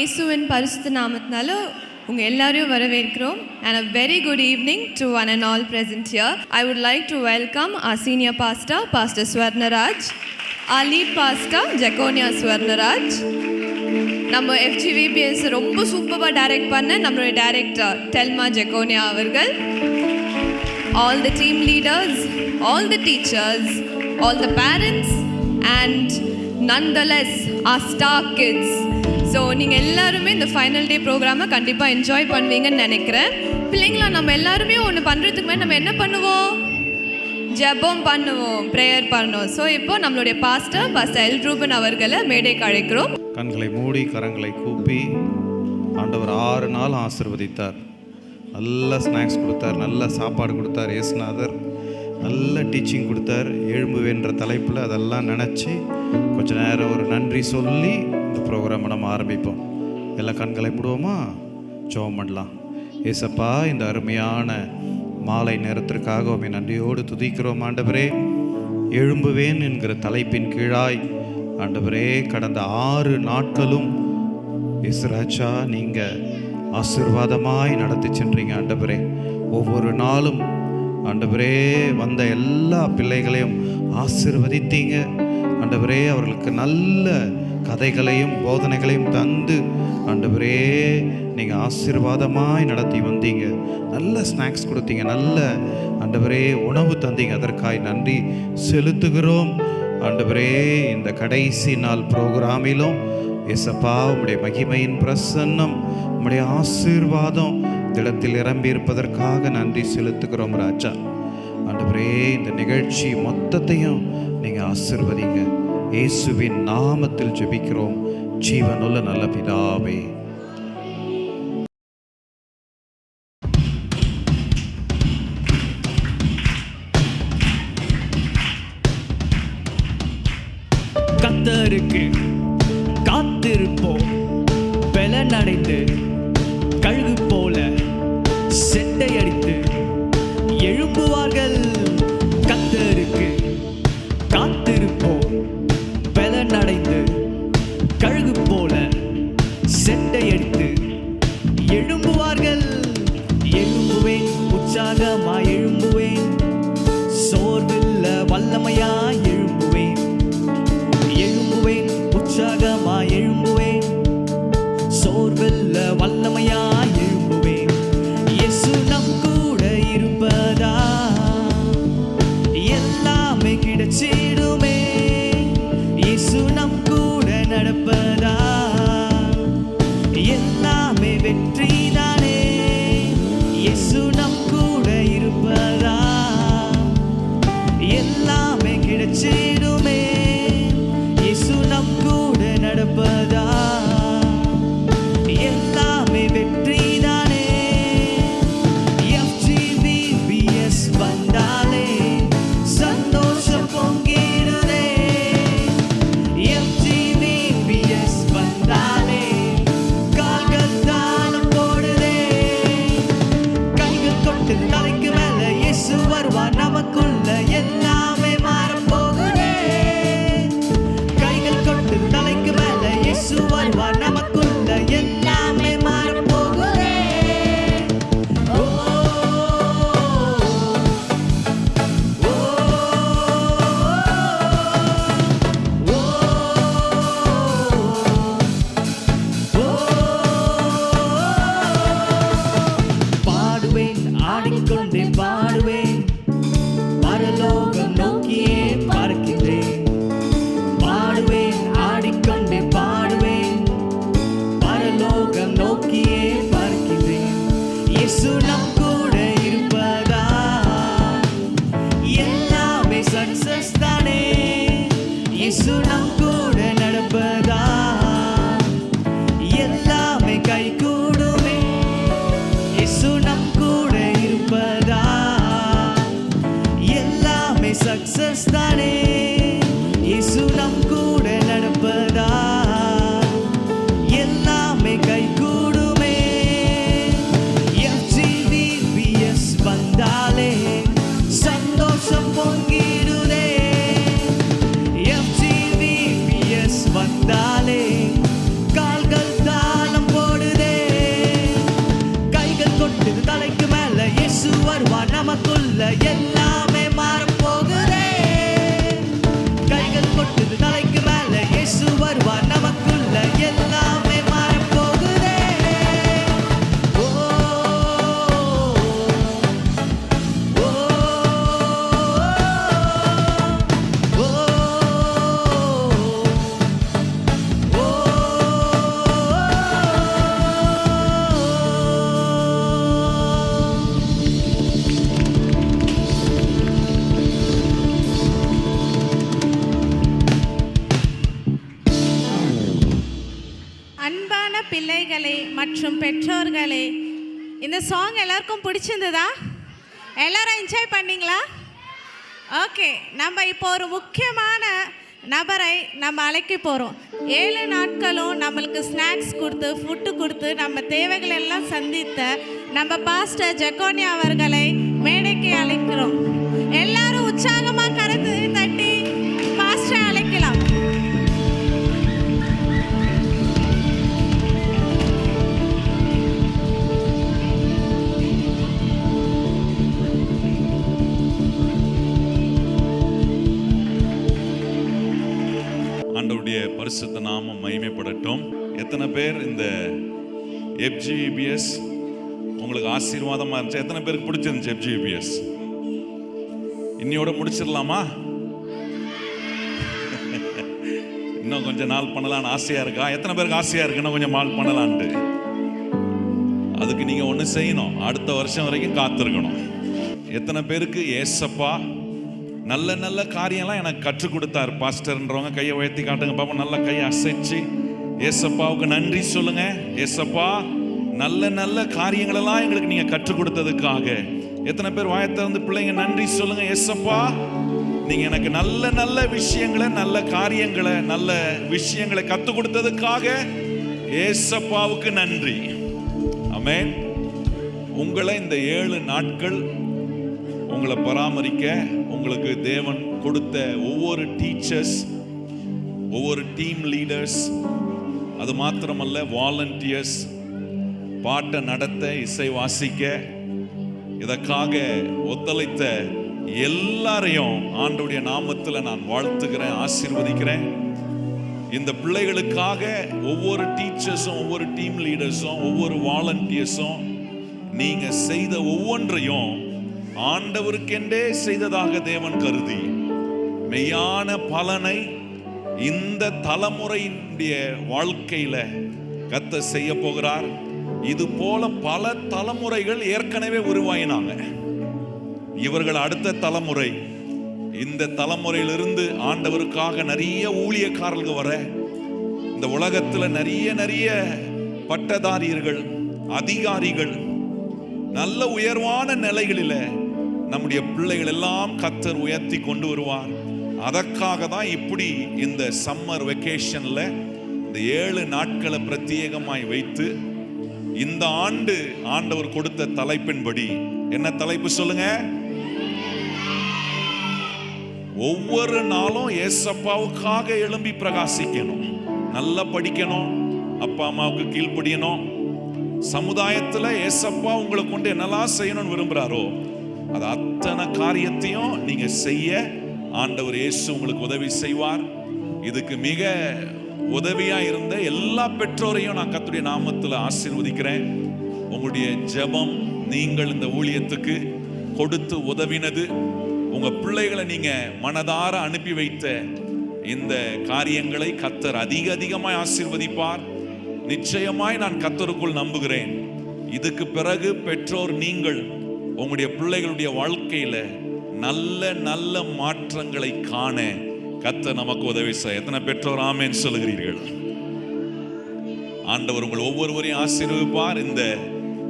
இயேசுவின் பரிசுத்த நாமத்தினால உங்கள் எல்லாரையும் வரவேற்கிறோம். And a very good evening to one and all present here. I would like to welcome our senior pastor, Pastor Swarnaraj, our lead pastor, Jaconia Swarnaraj. நம்ம FGVPS ரொம்ப சூப்பராக டைரக்ட் பண்ண நம்மளுடைய டைரக்டர் டெல்மா ஜெகோனியா அவர்கள், all the team leaders, all the teachers, all the parents and nonetheless our star kids. So நீங்கள் எல்லாருமே இந்த final டே ப்ரோக்ராமை கண்டிப்பாக என்ஜாய் பண்ணுவீங்கன்னு நினைக்கிறேன். பிள்ளைங்களா, நம்ம எல்லாருமே ஒன்று பண்ணுறதுக்கு மேலே நம்ம என்ன பண்ணுவோம்? ஜெபம் பண்ணுவோம், ப்ரேயர் பண்ணுவோம். ஸோ இப்போ நம்மளுடைய பாஸ்டர் எல் ரூபன் அவர்களை மேடைக்கு அழைக்கிறோம். கண்களை மூடி கரங்களை கூப்பி ஆண்டவர் 6 நாள் ஆசீர்வதித்தார். நல்ல ஸ்நாக்ஸ் கொடுத்தார், நல்ல சாப்பாடு கொடுத்தார். இயேசுநாதர் நல்ல டீச்சிங் கொடுத்தார். எழும்புவேன்ற தலைப்பில் அதெல்லாம் நினச்சி கொஞ்ச நேரம் ஒரு நன்றி சொல்லி இந்த ப்ரோக்ராமை நம்ம ஆரம்பிப்போம். எல்லாம் கண்களை மூடுவோமா? ஜெபம் பண்ணலாம். ஏசப்பா, இந்த அருமையான மாலை நேரத்திற்காக உம்மை நன்றியோடு துதிக்கிறோம். ஆண்டவரே, எழும்புவேன் என்கிற தலைப்பின் கீழாய் ஆண்டவரே கடந்த 6 நாட்களும் இஸ்ராஜா நீங்கள் ஆசீர்வாதமாய் நடத்தி சென்றீங்க. ஆண்டவரே, ஒவ்வொரு நாளும் ஆண்டவரே வந்த எல்லா பிள்ளைகளையும் ஆசீர்வதித்தீங்க. ஆண்டவரே, அவர்களுக்கு நல்ல கதைகளையும் போதனைகளையும் தந்து ஆண்டவரே நீங்கள் ஆசீர்வாதமாய் நடத்தி வந்தீங்க. நல்ல ஸ்நாக்ஸ் கொடுத்தீங்க, நல்ல ஆண்டவரே உணவு தந்தீங்க. அதற்காய் நன்றி செலுத்துகிறோம். ஆண்டவரே, இந்த கடைசி நாள் ப்ரோக்ராமிலும் இயேசப்பா உம்முடைய மகிமையின் பிரசன்னம், உம்முடைய ஆசீர்வாதம் இடத்தில் நிரம்பி இருப்பதற்காக நன்றி செலுத்துகிறோம் ராஜா. ஆண்டவரே, இந்த நிகழ்ச்சி மொத்தத்தையும் நீங்கள் ஆசீர்வதிங்க. இயேசுவின் நாமத்தில் ஜெபிக்கிறோம் ஜீவனுள்ள நல்ல பிதாவே. கர்த்தருக்கு காத்திருப்போம், பலனடைந்து கழுகு போல செட்டையடித்து எழும்புவார்கள். கர்த்தருக்கு காத்திருப்போம், பலனடைந்து கழுகு போல செட்டையடித்து எழும்புவார்கள். எழும்புவேன், உற்சாகமாய் எழும்புவேன், சோர்வில்ல வல்லமையாய் எழும்புவேன். எழும்புவேன், உற்சாகமாய் எழும்புவேன், சோர்வில்ல வல்லமையாய் எழும்புவேன். இயேசு நம் கூட இருப்பதா எல்லாமே கிடைச்சிடுமே. இயேசு நம் கூட நடப்பதா எல்லாமே வெற்றிதானே. இயேசு நம் கூட இருப்பதா எல்லாமே கிடைச்சிடுமே. இயேசு நம் கூட நடப்பதா எல்லாமே வெற்றிதானே. FGVPS வந்தாலே சந்தோஷம் பொங்கிடுதே. FGVPS வந்தாலே கால்கள் தாளம் போடுதே. கைகள் கொண்டு தலைக்கு மேல இயேசு வருவார், நமக்குள்ள எல்லாமே மாறப் போகுதே. கைகள் கொண்டு தலைக்கு மேல இயேசு வருவார், நமக்குள்ள எல்லாமே மாறப் போகுதே. ஓ, ஓ, ஓ, பாடுவேன், ஆடிக்கொண்டே பாடுவேன், பரலோகம் நோக்கியே பார்க்கிறேன். பாடுவேன், ஆடிக்கொண்டே பாடுவேன், பரலோகம் நோக்கியே பார்க்கிறேன். இயேசு நம் கூட இருப்பதா எல்லாமே சக்சஸ் தானே. இயேசு நம் கூட நடப்பதா எல்லாமே கை கூடுமே. இயேசு நம் கூட இருப்பதா எல்லாமே சக்சஸ் தானே. இயேசு நம் கூட நடப்பதா எல்லாமே கை கூடுமே. FGVPS வந்தாலே சந்தோஷம் பொங்கிடுதே. FGVPS வந்தாலே கால்கள் தாளம் மற்றும் பெற்றோர்களே, இந்த சாங் எல்லாருக்கும் பிடிச்சிருந்ததா? எல்லாரும் என்ஜாய் பண்ணீங்களா? ஓகே, நம்ம இப்போ ஒரு முக்கியமான நபரை நம்ம அழைக்க போகிறோம். 7 நாட்களும் நம்மளுக்கு ஸ்நாக்ஸ் கொடுத்து ஃபுட்டு கொடுத்து நம்ம தேவைகள் எல்லாம் சந்தித்த நம்ம பாஸ்டர் ஜெகோனியா அவர்களை மேடைக்கு அழைக்கிறோம். எல்லாரும் உற்சாகமாக கருத்து தட்டி பாஸ்டரை அழைக்கலாம். ஆண்டவருடைய பரிசுத்த நாமம் மகிமைப்படட்டும். எத்தனை பேர் இந்த FGBS உங்களுக்கு ஆசீர்வாதமாக இருந்துச்சு? எத்தனை பேருக்கு பிடிச்சிருந்துச்சு FGBS? இன்னையோட முடிச்சிடலாமா? இன்னும் கொஞ்சம் நாள் பண்ணலான்னு ஆசையாக இருக்கா? எத்தனை பேருக்கு ஆசையாக இருக்கு இன்னும் கொஞ்சம் நாள் பண்ணலான்ட்டு? அதுக்கு நீங்கள் ஒன்று செய்யணும், அடுத்த வருஷம் வரைக்கும் காத்திருக்கணும். எத்தனை பேருக்கு ஏசப்பா நல்ல நல்ல காரியம்லாம் எனக்கு கற்றுக் கொடுத்தார் பாஸ்டர்ன்றவங்க கையை உயர்த்தி காட்டுங்க பாப்பா. நல்ல கையை அசைச்சு ஏசப்பாவுக்கு நன்றி சொல்லுங்க. ஏசப்பா நல்ல நல்ல காரியங்களெல்லாம் எங்களுக்கு நீங்க கற்றுக் கொடுத்ததுக்காக. எத்தனை பேர் வாயை திறந்து பிள்ளைங்க நன்றி சொல்லுங்க. ஏசப்பா நீங்க எனக்கு நல்ல நல்ல விஷயங்களை, நல்ல காரியங்களை, நல்ல விஷயங்களை கற்றுக் கொடுத்ததுக்காக ஏசப்பாவுக்கு நன்றி. ஆமென். உங்களை இந்த 7 நாட்கள் உங்களை பராமரிக்க உங்களுக்கு தேவன் கொடுத்த ஒவ்வொரு டீச்சர்ஸ், ஒவ்வொரு டீம் லீடர்ஸ், அது மாத்திரமல்ல வாலண்டியர்ஸ், பாட்டை நடத்த, இசை வாசிக்க, இதற்காக ஒத்துழைத்த எல்லாரையும் ஆண்டவருடைய நாமத்தில் நான் வாழ்த்துகிறேன், ஆசீர்வதிக்கிறேன். இந்த பிள்ளைகளுக்காக ஒவ்வொரு டீச்சர்ஸும், ஒவ்வொரு டீம் லீடர்ஸும், ஒவ்வொரு வாலண்டியர்ஸும் நீங்க செய்த ஒவ்வொன்றையும் ஆண்டவருக்கென்றே செய்ததாக தேவன் கருதி மெய்யான பலனை இந்த தலைமுறையினுடைய வாழ்க்கையில கர்த்தர் செய்ய போகிறார். இது போல பல தலைமுறைகள் ஏற்கனவே உருவாயினாங்க. இவர்கள் அடுத்த தலைமுறை, இந்த தலைமுறையிலிருந்து ஆண்டவருக்காக நிறைய ஊழியக்காரர்கள் வர, இந்த உலகத்துல நிறைய பட்டதாரியர்கள், அதிகாரிகள், நல்ல உயர்வான நிலைகளில நம்முடைய பிள்ளைகள் எல்லாம் கர்த்தர் உயர்த்தி கொண்டு வருவார். அதற்காக தான் இப்படி இந்த சம்மர் வெக்கேஷன்ல இந்த 7 நாட்களை பிரத்யேகமாய் வைத்து இந்த ஆண்டு ஆண்டவர் கொடுத்த தலைப்பின்படி, என்ன தலைப்பு சொல்லுங்க? ஒவ்வொரு நாளும் ஏசப்பாவுக்காக எழும்பி பிரகாசிக்கணும், நல்லா படிக்கணும், அப்பா அம்மாவுக்கு கீழ்ப்படியணும். சமுதாயத்துல ஏசப்பா உங்களை கொண்டு என்னெல்லாம் செய்யணும்னு விரும்புறாரோ அது அத்தனை காரியத்தையும் நீங்க செய்ய ஆண்டவர் இயேசு உங்களுக்கு உதவி செய்வார். இதுக்கு மிக உதவியா இருந்த எல்லா பெற்றோரையும் நான் கர்த்தருடைய நாமத்தில் ஆசீர்வதிக்கிறேன். உங்களுடைய ஜெபம், நீங்கள் இந்த ஊழியத்துக்கு கொடுத்து உதவினது, உங்க பிள்ளைகளை நீங்க மனதார அனுப்பி வைத்த இந்த காரியங்களை கர்த்தர் அதிகமாய் ஆசீர்வதிப்பார். நிச்சயமாய் நான் கர்த்தருக்குள் நம்புகிறேன். இதுக்கு பிறகு பெற்றோர் நீங்கள் உங்களுடைய பிள்ளைகளுடைய வாழ்க்கையில நல்ல நல்ல மாற்றங்களை காண கர்த்தர் நமக்கு உதவி செய்ய. எத்தனை பெற்றோர் ஆமென் சொல்லுகிறீர்கள்? ஆண்டவர் உங்கள் ஒவ்வொருவரையும் ஆசீர்வதிப்பார். இந்த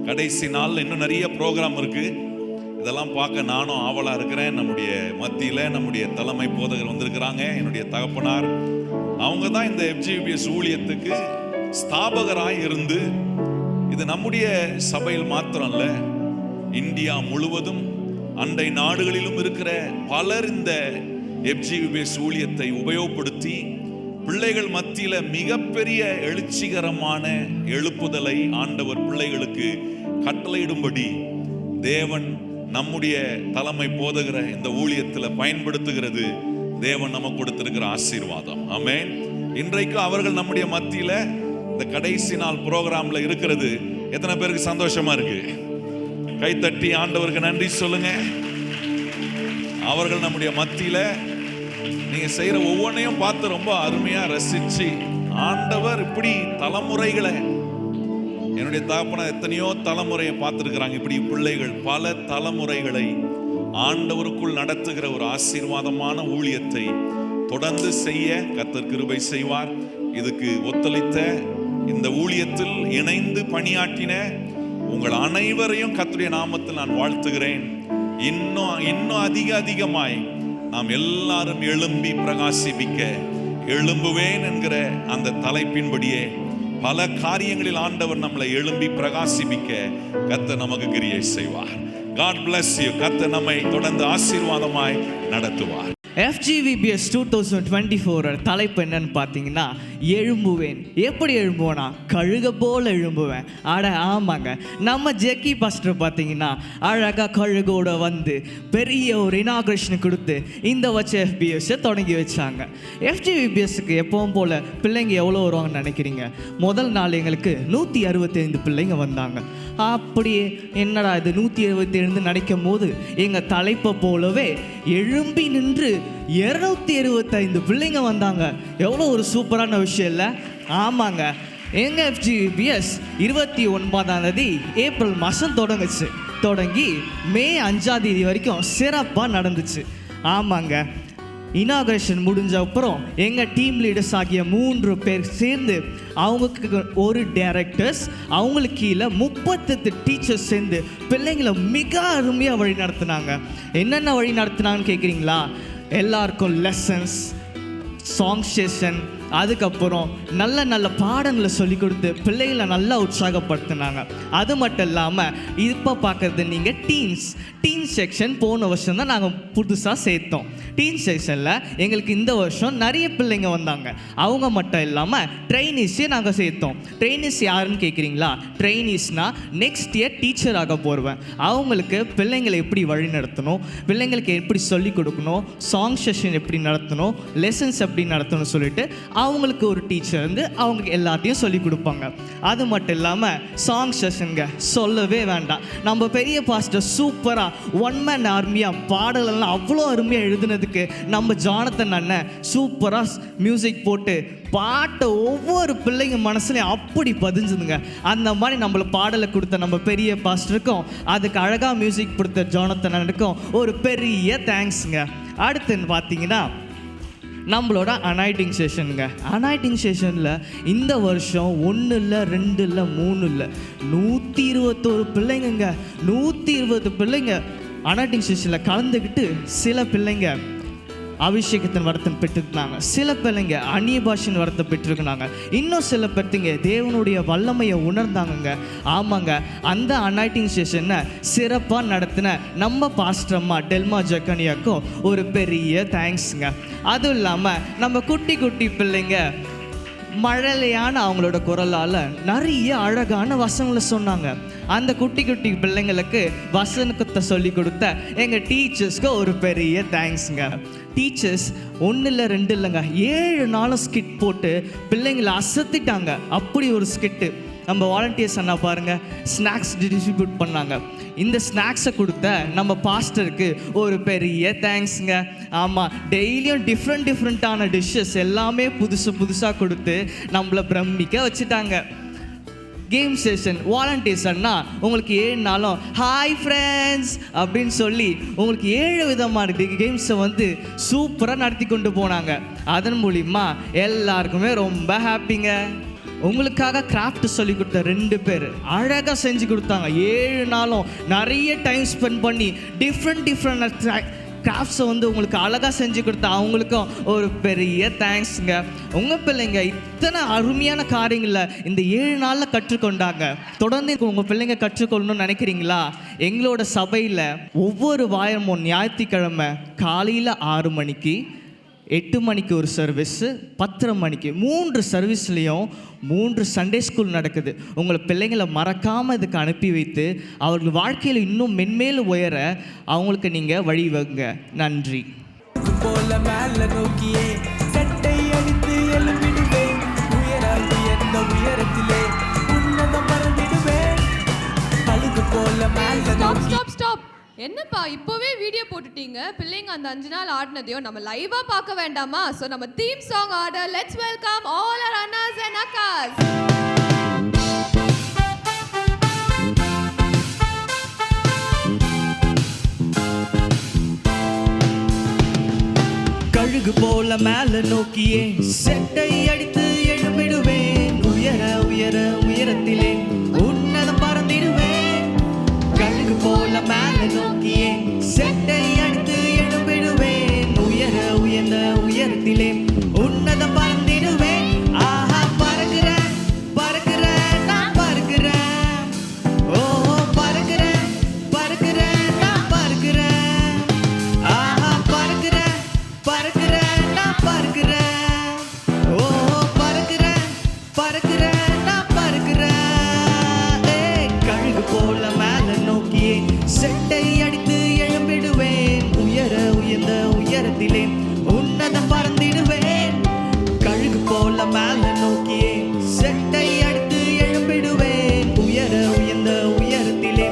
கடைசி நாள்ல இன்னும் நிறைய ப்ரோக்ராம் இருக்கு. இதெல்லாம் பார்க்க நானும் ஆவலா இருக்கிறேன். நம்முடைய மத்தியில நம்முடைய தலைமை போதகர் வந்திருக்கிறாங்க, என்னுடைய தகப்பனார். அவங்க தான் இந்த FGBS ஊழியத்துக்கு ஸ்தாபகராய் இருந்து, இது நம்முடைய சபையில் மாத்திரம் இல்ல, இந்தியா முழுவதும் அண்டை நாடுகளிலும் இருக்கிற பலர் இந்த FGBS ஊழியத்தை உபயோகப்படுத்தி பிள்ளைகள் மத்தியில மிகப்பெரிய எழுச்சிகரமான எழுப்புதலை ஆண்டவர் பிள்ளைகளுக்கு கட்டளையிடும்படி தேவன் நம்முடைய தலைமை போதகிற இந்த ஊழியத்தில் பயன்படுத்துகிறது. தேவன் நமக்கு கொடுத்திருக்கிற ஆசீர்வாதம். ஆமென். இன்றைக்கு அவர்கள் நம்முடைய மத்தியில இந்த கடைசி நாள் ப்ரோக்ராம்ல இருக்கிறது எத்தனை பேருக்கு சந்தோஷமா இருக்கு? கைத்தட்டி ஆண்டவருக்கு நன்றி சொல்லுங்க. அவர்கள் நம்முடைய மத்தியில நீங்க செய்யற ஒவ்வொன்றையும் பார்த்து ரொம்ப அருமையா ரசிச்சு, ஆண்டவர் இப்படி தலைமுறைகளை, என்னுடைய தகப்பனா எத்தனையோ தலைமுறையை பார்த்துருக்கிறாங்க. இப்படி பிள்ளைகள் பல தலைமுறைகளை ஆண்டவருக்குள் நடத்துகிற ஒரு ஆசீர்வாதமான ஊழியத்தை தொடர்ந்து செய்ய கர்த்தர் கிருபை செய்வார். இதுக்கு ஒத்துழைத்த இந்த ஊழியத்தில் இணைந்து பணியாற்றின உங்கள் அனைவரையும் கர்த்தருடைய நாமத்தில் நான் வாழ்த்துகிறேன். இன்னும் அதிகமாய் நாம் எல்லாரும் எழும்பி பிரகாசிப்பிக்க, எழும்புவேன் என்கிற அந்த தலைப்பின்படியே பல காரியங்களில் ஆண்டவர் நம்மளை எழும்பி பிரகாசிப்பிக்க கர்த்தர் நமக்கு கிரியை செய்வார். God bless you. கர்த்தர் நம்மை தொடர்ந்து ஆசீர்வாதமாய் நடத்துவார். FGVBS 2024 தலைப்பு என்னன்னு பார்த்தீங்கன்னா, எழும்புவேன். எப்படி எழும்புவேனா? கழுக போல் எழும்புவேன். ஆமாங்க, நம்ம ஜெக்கி பாஸ்டர் பார்த்தீங்கன்னா அழகாக கழுகோட வந்து பெரிய ஒரு இனாக்ரேஷன் கொடுத்து இந்த வச்சு FBS தொடங்கி வச்சாங்க. FGVBSக்கு எப்பவும் போல் பிள்ளைங்க எவ்வளோ வருவாங்கன்னு நினைக்கிறீங்க? முதல் நாள் எங்களுக்கு 165 பிள்ளைங்க வந்தாங்க. அப்படியே என்னடா இது 167 நினைக்கும் போது எங்கள் தலைப்பை போலவே எழும்பி நின்று 275 பிள்ளைங்க வந்தாங்க. எவ்வளோ ஒரு சூப்பரான விஷயம் இல்லை? ஆமாங்க, எங்கள் FGVBS 29 ஏப்ரல் மாதம் தொடங்கி மே 5 வரைக்கும் சிறப்பாக நடந்துச்சு. ஆமாங்க, இனாக்ரேஷன் முடிஞ்ச அப்புறம் எங்கள் டீம் லீடர்ஸ் ஆகிய 3 பேர் சேர்ந்து அவங்களுக்கு ஒரு டைரக்டர்ஸ், அவங்களுக்கு கீழே 38 டீச்சர்ஸ் சேர்ந்து பிள்ளைங்களை மிக அருமையாக வழி நடத்துனாங்க. என்னென்ன வழி நடத்துனாங்கன்னு கேட்குறீங்களா? எல்லாருக்கும் லெசன்ஸ், சாங் செஷன், அதுக்கப்புறம் நல்ல நல்ல பாடங்களை சொல்லி கொடுத்து பிள்ளைகளை நல்லா உற்சாகப்படுத்தினாங்க. அது மட்டும் இல்லாமல் இப்போ பார்க்குறது நீங்கள் டீன் செக்ஷன் போன வருஷம் தான் நாங்கள் புதுசாக சேர்த்தோம். டீன் செக்ஷனில் எங்களுக்கு இந்த வருஷம் நிறைய பிள்ளைங்க வந்தாங்க. அவங்க மட்டும் இல்லாமல் ட்ரெயினிஸே நாங்கள் சேர்த்தோம். ட்ரெயினிஸ் யாருன்னு கேட்குறீங்களா? ட்ரெயினிஸ்னால் நெக்ஸ்ட் இயர் டீச்சராக போடுவேன். அவங்களுக்கு பிள்ளைங்களை எப்படி வழி நடத்தணும், பிள்ளைங்களுக்கு எப்படி சொல்லிக் கொடுக்கணும், சாங் செஷன் எப்படி நடத்தணும், லெசன்ஸ் எப்படி நடத்தணும்னு சொல்லிட்டு அவங்களுக்கு ஒரு டீச்சர் வந்து அவங்களுக்கு எல்லாத்தையும் சொல்லி கொடுப்பாங்க. அது மட்டும் இல்லாமல் சாங் செஷனுங்க சொல்லவே வேண்டாம். நம்ம பெரிய பாஸ்டர் சூப்பராக ஒன் மேன் ஆர்மியாக பாடலெல்லாம் அவ்வளோ அருமையாக எழுதுனதுக்கு நம்ம ஜானத்தன் அண்ணன் சூப்பராக மியூசிக் போட்டு பாட்டை ஒவ்வொரு பிள்ளைங்க மனசுலையும் அப்படி பதிஞ்சுதுங்க. அந்த மாதிரி நம்மளை பாடலை கொடுத்த நம்ம பெரிய பாஸ்டருக்கும் அதுக்கு அழகாக மியூசிக் கொடுத்த ஜானத்தன் அண்ணனுக்கும் ஒரு பெரிய தேங்க்ஸுங்க. அடுத்துன்னு பார்த்தீங்கன்னா நம்மளோட அனாயிட்டிங் செஷனுங்க. அனாயிட்டிங் செஷனில் இந்த வருஷம் 1 இல்லை 2 இல்லை 3 இல்லை 121 பிள்ளைங்க 120 பிள்ளைங்க அனாயிட்டிங் செஷனில் கலந்துக்கிட்டு சில பிள்ளைங்க அபிஷேகத்தின் வரத்தை பெற்றுருந்தாங்க, சில பிள்ளைங்க அந்நிய பாஷையின் வரத்தை பெற்றிருக்கிறாங்க, இன்னும் சில பேர்த்திங்க தேவனுடைய வல்லமையை உணர்ந்தாங்கங்க. ஆமாங்க, அந்த அனாயிட்டிங் செஷனை சிறப்பாக நடத்தின நம்ம பாஸ்டர் அம்மா டெல்மா ஜக்கனியாக்கும் ஒரு பெரிய தேங்க்ஸுங்க. அதுவும் இல்லாமல் நம்ம குட்டி குட்டி பிள்ளைங்க மழலையான அவங்களோட குரலால் நிறைய அழகான வசனங்களை சொன்னாங்க. அந்த குட்டி குட்டி பிள்ளைங்களுக்கு வசனத்தை சொல்லி கொடுத்த எங்கள் டீச்சர்ஸ்க்கு ஒரு பெரிய தேங்க்ஸுங்க. டீச்சர்ஸ் 1 இல்லை 2 இல்லைங்க 7 நாளும் ஸ்கிட் போட்டு பிள்ளைங்களை அசத்திட்டாங்க. அப்படி ஒரு ஸ்கிட்டு நம்ம வாலண்டியர்ஸ் அண்ணா பாருங்கள் ஸ்நாக்ஸ் டிஸ்ட்ரிபியூட் பண்ணாங்க. இந்த ஸ்நாக்ஸை கொடுத்த நம்ம பாஸ்டருக்கு ஒரு பெரிய தேங்க்ஸுங்க. ஆமாம், டெய்லியும் டிஃப்ரெண்ட்டான டிஷ்ஷஸ் எல்லாமே புதுசாக கொடுத்து நம்மளை பிரமிக்க வச்சுட்டாங்க. கேம் செஷன் வாலண்டியர்ஸ் அண்ணா உங்களுக்கு 7 நாளும் ஹாய் ஃப்ரெண்ட்ஸ் அப்படின்னு சொல்லி உங்களுக்கு 7 விதமான கேம்ஸை வந்து சூப்பராக நடத்தி கொண்டு போனாங்க. அதன் மூலிமா எல்லாருக்குமே ரொம்ப ஹாப்பிங்க. உங்களுக்காக கிராஃப்ட் சொல்லி கொடுத்த 2 பேர் அழகாக செஞ்சு கொடுத்தாங்க. 7 நாளும் நிறைய டைம் ஸ்பெண்ட் பண்ணி டிஃப்ரெண்ட் கிராஃப்ட்ஸை வந்து உங்களுக்கு அழகாக செஞ்சு கொடுத்த அவங்களுக்கும் ஒரு பெரிய தேங்க்ஸுங்க. உங்கள் பிள்ளைங்க இத்தனை அருமையான காரியங்களை இந்த 7 நாளில் கற்றுக்கொண்டாங்க. தொடர்ந்து உங்கள் பிள்ளைங்க கற்றுக்கொள்ளணும்னு நினைக்கிறீங்களா? எங்களோட சபையில் ஒவ்வொரு வாரமும் ஞாயிற்றுக்கிழமை காலையில் 6 மணிக்கு, 8 மணிக்கு ஒரு சர்வீஸு, 10:30 மணிக்கு 3 சர்வீஸ்லேயும் 3 சண்டே ஸ்கூல் நடக்குது. உங்களை பிள்ளைங்களை மறக்காமல் இதுக்கு அனுப்பி வைத்து அவர்கள் வாழ்க்கையில் இன்னும் மென்மேலும் உயர அவங்களுக்கு நீங்கள் வழிவகுங்க. நன்றி. போல மேல நோக்கியே சட்டை அடித்து எழுப்பிடுவேன், உயர்ந்த உயரத்திலே உன்னதம் பறந்திடுவேன். அழுது போல மேல நோக்கி ஸ்டாப். என்னப்பா இப்போவே வீடியோ போட்டுட்டீங்க? பிள்ளைங்க அந்த 5 நாள் ஆடினதையும் நம்ம லைவா பார்க்க வேண்டாமா? ஸோ நம்ம theme song order. Let's welcome all our அண்ணாஸ் and அக்காஸ். கழுகு போல மேல நோக்கியே செட்டை அடித்து எழுப்பிடுவேன், உயர உயர உயரத்திலே உன்னதம் பறந்திடுவேன் கழுகு போல மேல நோக்கியே செட்டை அடித்து எழும்பிடுவேன் உயர உயர்ந்த உயரத்திலே உன்னதம் பறந்திடுவேன் ஆஹா பறக்கிறேன் பறக்கிறேன் நான் பறக்கிறேன் ஓ பறக்கிறேன் பறக்கிறேன் நான் பறக்கிறேன் ஆஹா பறக்கிறேன் பறக்கிறேன் நான் பறக்கிறேன் ஓ பறக்கிறேன் பறக்கிறேன் நான் பறக்கிறேன் கழுகு போல மேல நோக்கியே செட்டை அடித்து எழும்பிடுவேன் உயர உயர்ந்த உயரத்திலே உன்னதம் பறந்திடுவேன் கழுகு போல மேல நோக்கியே செட்டை அடித்து எழும்பிடுவேன் உயர உயர்ந்த உயரத்திலே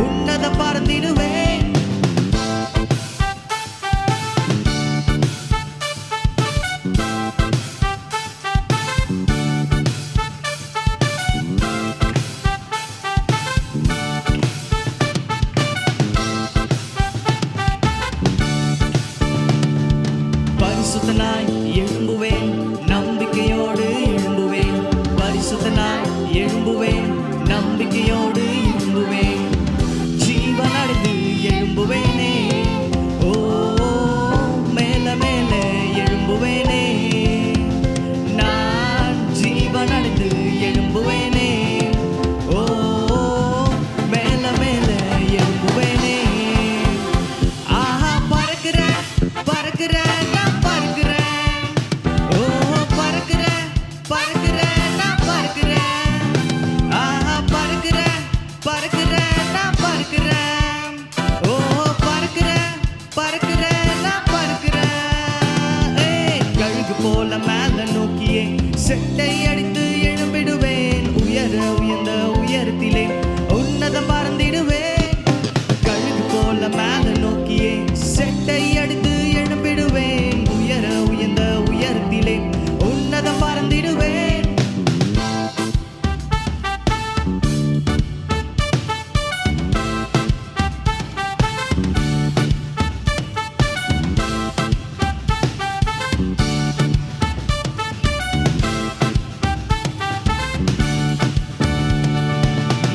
உன்னதம் பறந்திடுவேன் பரிசுத்தனாய் எழும்புவேன் நம்பிக்கையோடு எழும்புவேன் பரிசுத்தனாய் எழும்புவேன் நம்பிக்கையோடு எழும்புவேன் ஜீவன் அடைந்து எழும்புவேனே ஓ மேல மேல எழும்புவேனே நான் ஜீவன் அடைந்து எழும்புவேனே ஓ மேல மேல எழும்புவேனே ஆஹா பறக்கிறேன் பறக்கிறேன் நான் பறக்கிறேன் ஓ பறக்கிறேன் பறக்கிறேன் நான் பறக்கிறேன் ஆஹா பறக்கிறேன் பறக்கிறேன் நான் பறக்கிறேன் ஓ பறக்கிறேன் பறக்கிறேன் நான் பறக்கிறேன் கழுகு போல மேல நோக்கியே செட்டை அடித்து எழும்பிடுவேன் உயர உயர்ந்த உயரத்திலே உன்னதம் பறந்திடுவேன் கழுகு போல மேல நோக்கியே செட்டை அடித்து எழும்பிடுவேன் உயர உயர்ந்த உயரத்திலே உன்னதம் பறந்திடுவேன்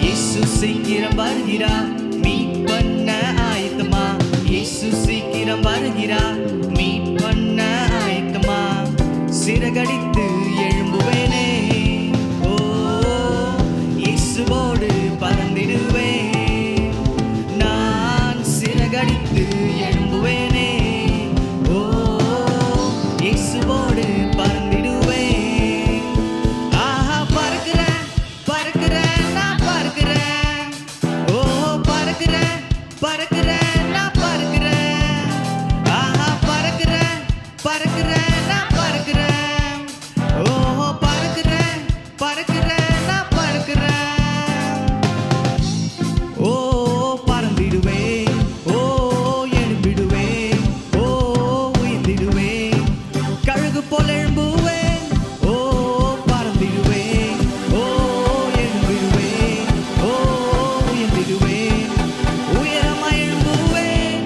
இயேசு சீக்கிரம் வருகிறார் மீட் பண்ண ஆயத்தமா இயேசு சீக்கிரம் வருகிறார் மீட் பண்ண ஆயத்தமா சிறகடித்து எழும்புவேனே ஓ இயேசுவோடு பறந்திடுவேன் நான் சிறகடித்து எழும்புவேனே ஓ இயேசுவோடு பறந்திடுவேன் ஆஹா பறக்கிறேன் பறக்கிறேன் நான் பறக்கிறேன் ஓ பறக்கிறேன் பறக்கிறேன் நான் பறக்கிறேன் ஆஹா பறக்கிறேன் பறக்கிறேன் நான் பறக்கிறேன் ஓ பறக்கிறேன் பறக்கிறேன் நான் பறக்கிறேன் ஓ பறந்திடுவேன் ஓ எழும்பிடுவேன் ஓ உயர்ந்திடுவேன் கழுகு போல எழும்புவேன் ஓ பறந்திடுவேன் ஓ எழும்பிடுவேன் ஓ உயர்ந்திடுவேன் உயரமாய் எழும்புவேன்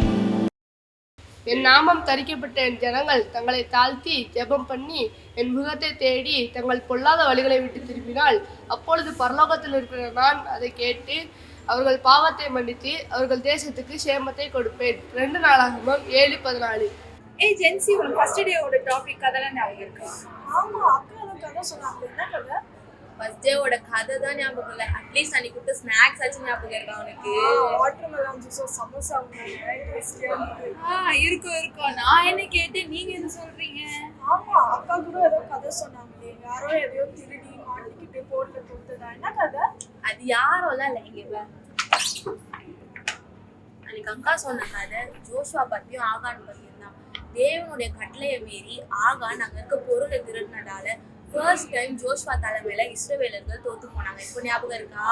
என் நாமம் தரிக்கப்பட்ட என் ஜனங்கள் தங்களை தாழ்த்தி ஜெபம் பண்ணி என் முகத்தை தேடி தங்கள் பொல்லாத வழிகளை விட்டு திரும்பினால் அப்பொழுது பரலோகத்தில் இருக்கிற நான் அதை கேட்டு அவர்கள் பாவத்தை மன்னித்து அவர்கள் தேசத்துக்கு சேமத்தை கொடுப்பேன். 2 நாளாகமம் 7:14. ஏய் ஜென்சி, உனக்கு ஃபர்ஸ்ட் டேவோட டாபிக் அதெல்லாம் ஞாபகம் இருக்கா? ஆமா, அக்கா எனக்கு கதை சொன்னாங்க. என்ன கதை? ஃபர்ஸ்ட் டேவோட கதை தான் ஞாபகம் இல்லை. அட்லீஸ்ட் அன்னைக்கு கொடுத்த ஸ்நாக்ஸ் ஆச்சு ஞாபகம் இருக்கா உனக்கு? வாட்டர்மெலன் ஜூஸ், சமோசா இருக்கும். நான் என்ன கேட்டேன், நீங்க என்ன சொல்றீங்க? ஆமா, அக்கா கூட ஏதோ கதை சொன்னாங்களே, யாரோ எதையோ திருடி மாட்டிக்கிட்டு போர்ட்ல கொடுத்ததா. என்ன கதை? அது யாரோலாம் இல்லை, இங்க அன்னைக்கு அக்கா சொன்ன கதை ஜோஷுவா பத்தியும் ஆகான் பத்தியும் தான். தேவனுடைய கட்டளையை மீறி ஆகான் அங்க இருக்க பொருளை திருடினதால ஃபர்ஸ்ட் டைம் ஜோஷுவா தலைமையில இஸ்ரவேலர்கள் தோத்து போனாங்க. இப்போ ஞாபகம் இருக்கா?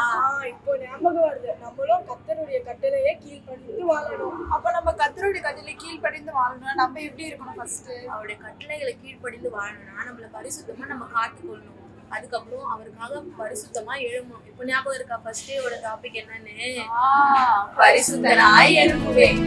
இப்போ ஞாபகம் வருது. நம்மளும் கர்த்தருடைய கட்டளையை கீழ்ப்படிந்து வாழணும். அப்ப நம்ம கர்த்தருடைய கட்டளை கீழ்ப்படிந்து வாழணும்னா நம்ம எப்படி இருக்கணும்? ஃபர்ஸ்ட் அவருடைய கட்டளைகளை கீழ்ப்படிந்து வாழணும்னா நம்மள பரிசுத்தமா நம்ம காத்துக்கொள்ளணும். அதுக்கப்புறம் அவருக்காக பரிசுத்தமா எழுமணும். இப்போ ஞாபகம் இருக்கா ஃபர்ஸ்ட் டேவோட டாபிக் என்னன்னு? பரிசுத்தராய் எழும்புவேன்.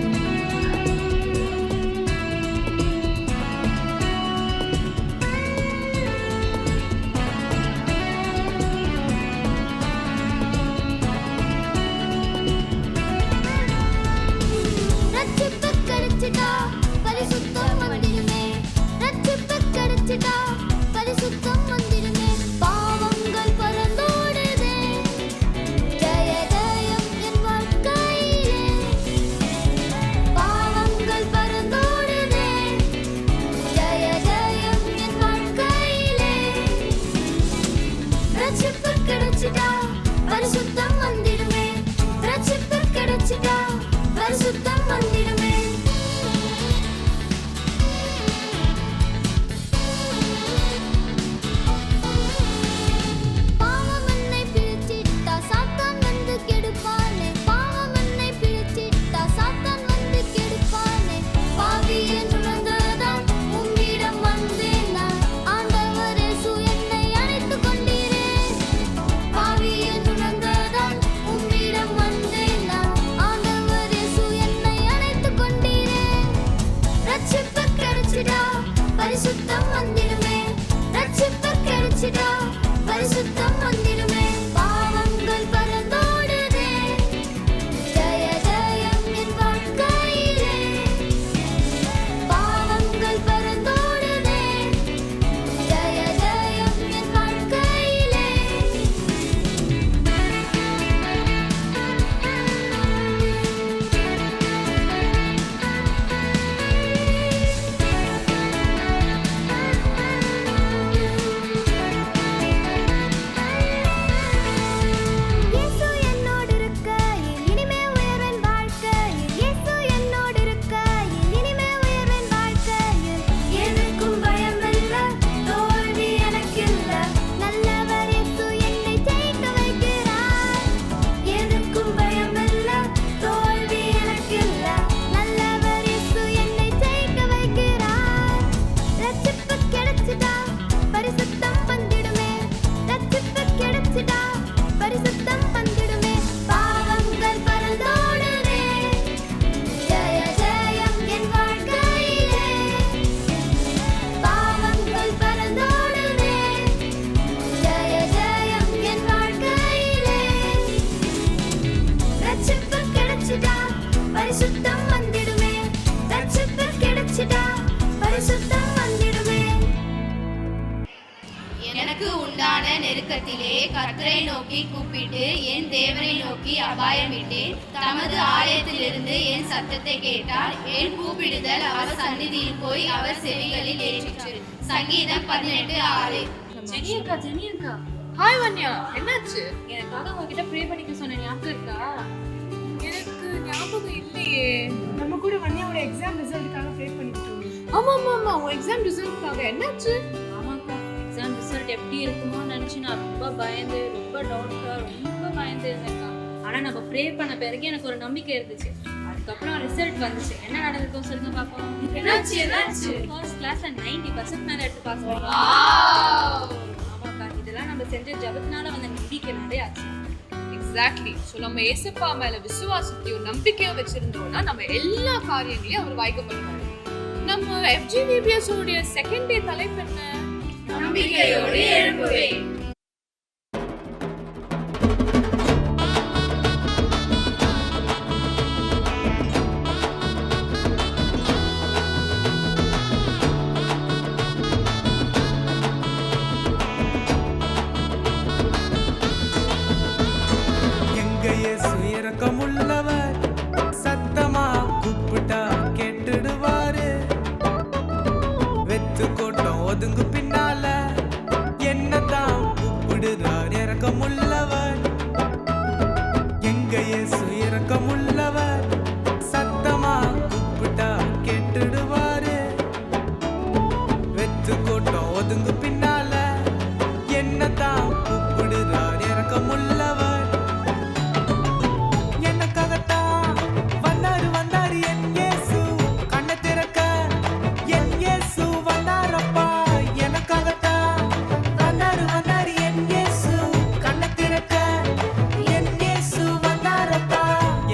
பரிசுத்தம் வந்திடுமே. எனக்கு உண்டான நெருக்கத்திலே கர்த்தரை நோக்கி கூப்பிட்டு என் தேவனை நோக்கி அபாயமிட்டேன். தமது ஆலயத்திலிருந்து என் சத்தத்தை கேட்டார். என் கூப்பிடுதல் அவர் சந்நிதியில் போய் அவர் செவிகளில் ஏற்றிற்று. சங்கீதம் 18:6. ஜெனியக்கா ஹாய் வன்யா, என்னாச்சு? எனக்காக உங்ககிட்ட ப்ரே பண்ணிக்க சொன்ன ஞாபகம் இருக்கா? எனக்கு ஞாபகம் இல்லையே. நம்ம கூட வன்யாவோட எக்ஸாம் ரிசல்ட்டுக்காக ப்ரே பண்ணிக்கிட்டோம். ஆமா உன் எக்ஸாம் ரிசல்ட்காக என்னாச்சு? ஆமாக்கா, எக்ஸாம் ரிசல்ட் எப்படி இருக்குமோ நினைச்சு நான் ரொம்ப பயந்து, ரொம்ப டவுட்டா, ரொம்ப பயந்து இருந்தேன்க்கா. ஆனா நம்ம ப்ரே பண்ண பிறகு எனக்கு ஒரு நம்பிக்கை இருந்துச்சு. அதுக்கப்புறம் ரிசல்ட் வந்துச்சு. என்ன நடந்திருக்கும் சொல்லுங்க பாப்போம். என்னாச்சு? ஃபர்ஸ்ட் கிளாஸ்ல 90% மேல எடுத்து பாஸ் பண்ணோம். ஆமாக்கா, இதெல்லாம் நம்ம செஞ்ச ஜபத்தினால வந்த நம்பிக்கைனாலே ஆச்சு. எக்ஸாக்ட்லி. ஸோ நம்ம ஏசப்பா மேல விசுவாசத்தையும் நம்பிக்கையும் வச்சிருந்தோம்னா நம்ம எல்லா காரியங்களையும் அவர் வாய்க்க பண்ணுவாரு. நம்ம FGVBS உடைய செகண்ட் டே தலைப்பு என்ன? நம்பிக்கையோடு எழும்புவேன். எங்க இயேசு இரக்கமுள்ளவர், சத்தமா கூப்பிட்டா கேட்டுடுவாரு. வெத்து கோட்டம் ஒதுங்கு பின்னால என்னதான் கூப்பிடுறார் இரக்கமுள்ளவர். எங்க இயேசு இரக்கமுள்ளவர், சத்தமா கூப்பிட்டா கேட்டுடுவாரு. வெத்து கோட்டம் ஒதுங்கு பின்னால என்னதான் கூப்பிடுறார் இரக்கமுள்ளவர். எனக்காகத்தான் வந்தாரு என் இயேசு, கண்ணை திறக்க என் இயேசு வந்தாரப்பா. எனக்காகத்தான் வந்தாரு என் இயேசு, கண்ணை திறக்க என் இயேசு வந்தாரப்பா.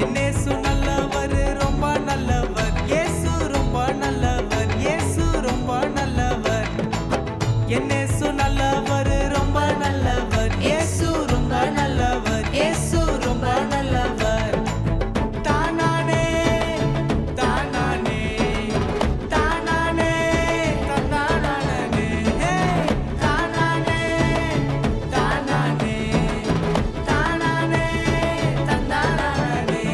என் இயேசு நல்லவர், ரொம்ப நல்லவர். இயேசு ரொம்ப நல்லவர், இயேசு ரொம்ப நல்லவர். என் இயேசு நல்லவர், ரொம்ப நல்லவர். இயேசு ரொம்ப நல்லவர், இயேசு ரொம்ப நல்லவர். தானானே தானானே தானானே தன்னானே தானானே தானானே தானானே தன்னானே.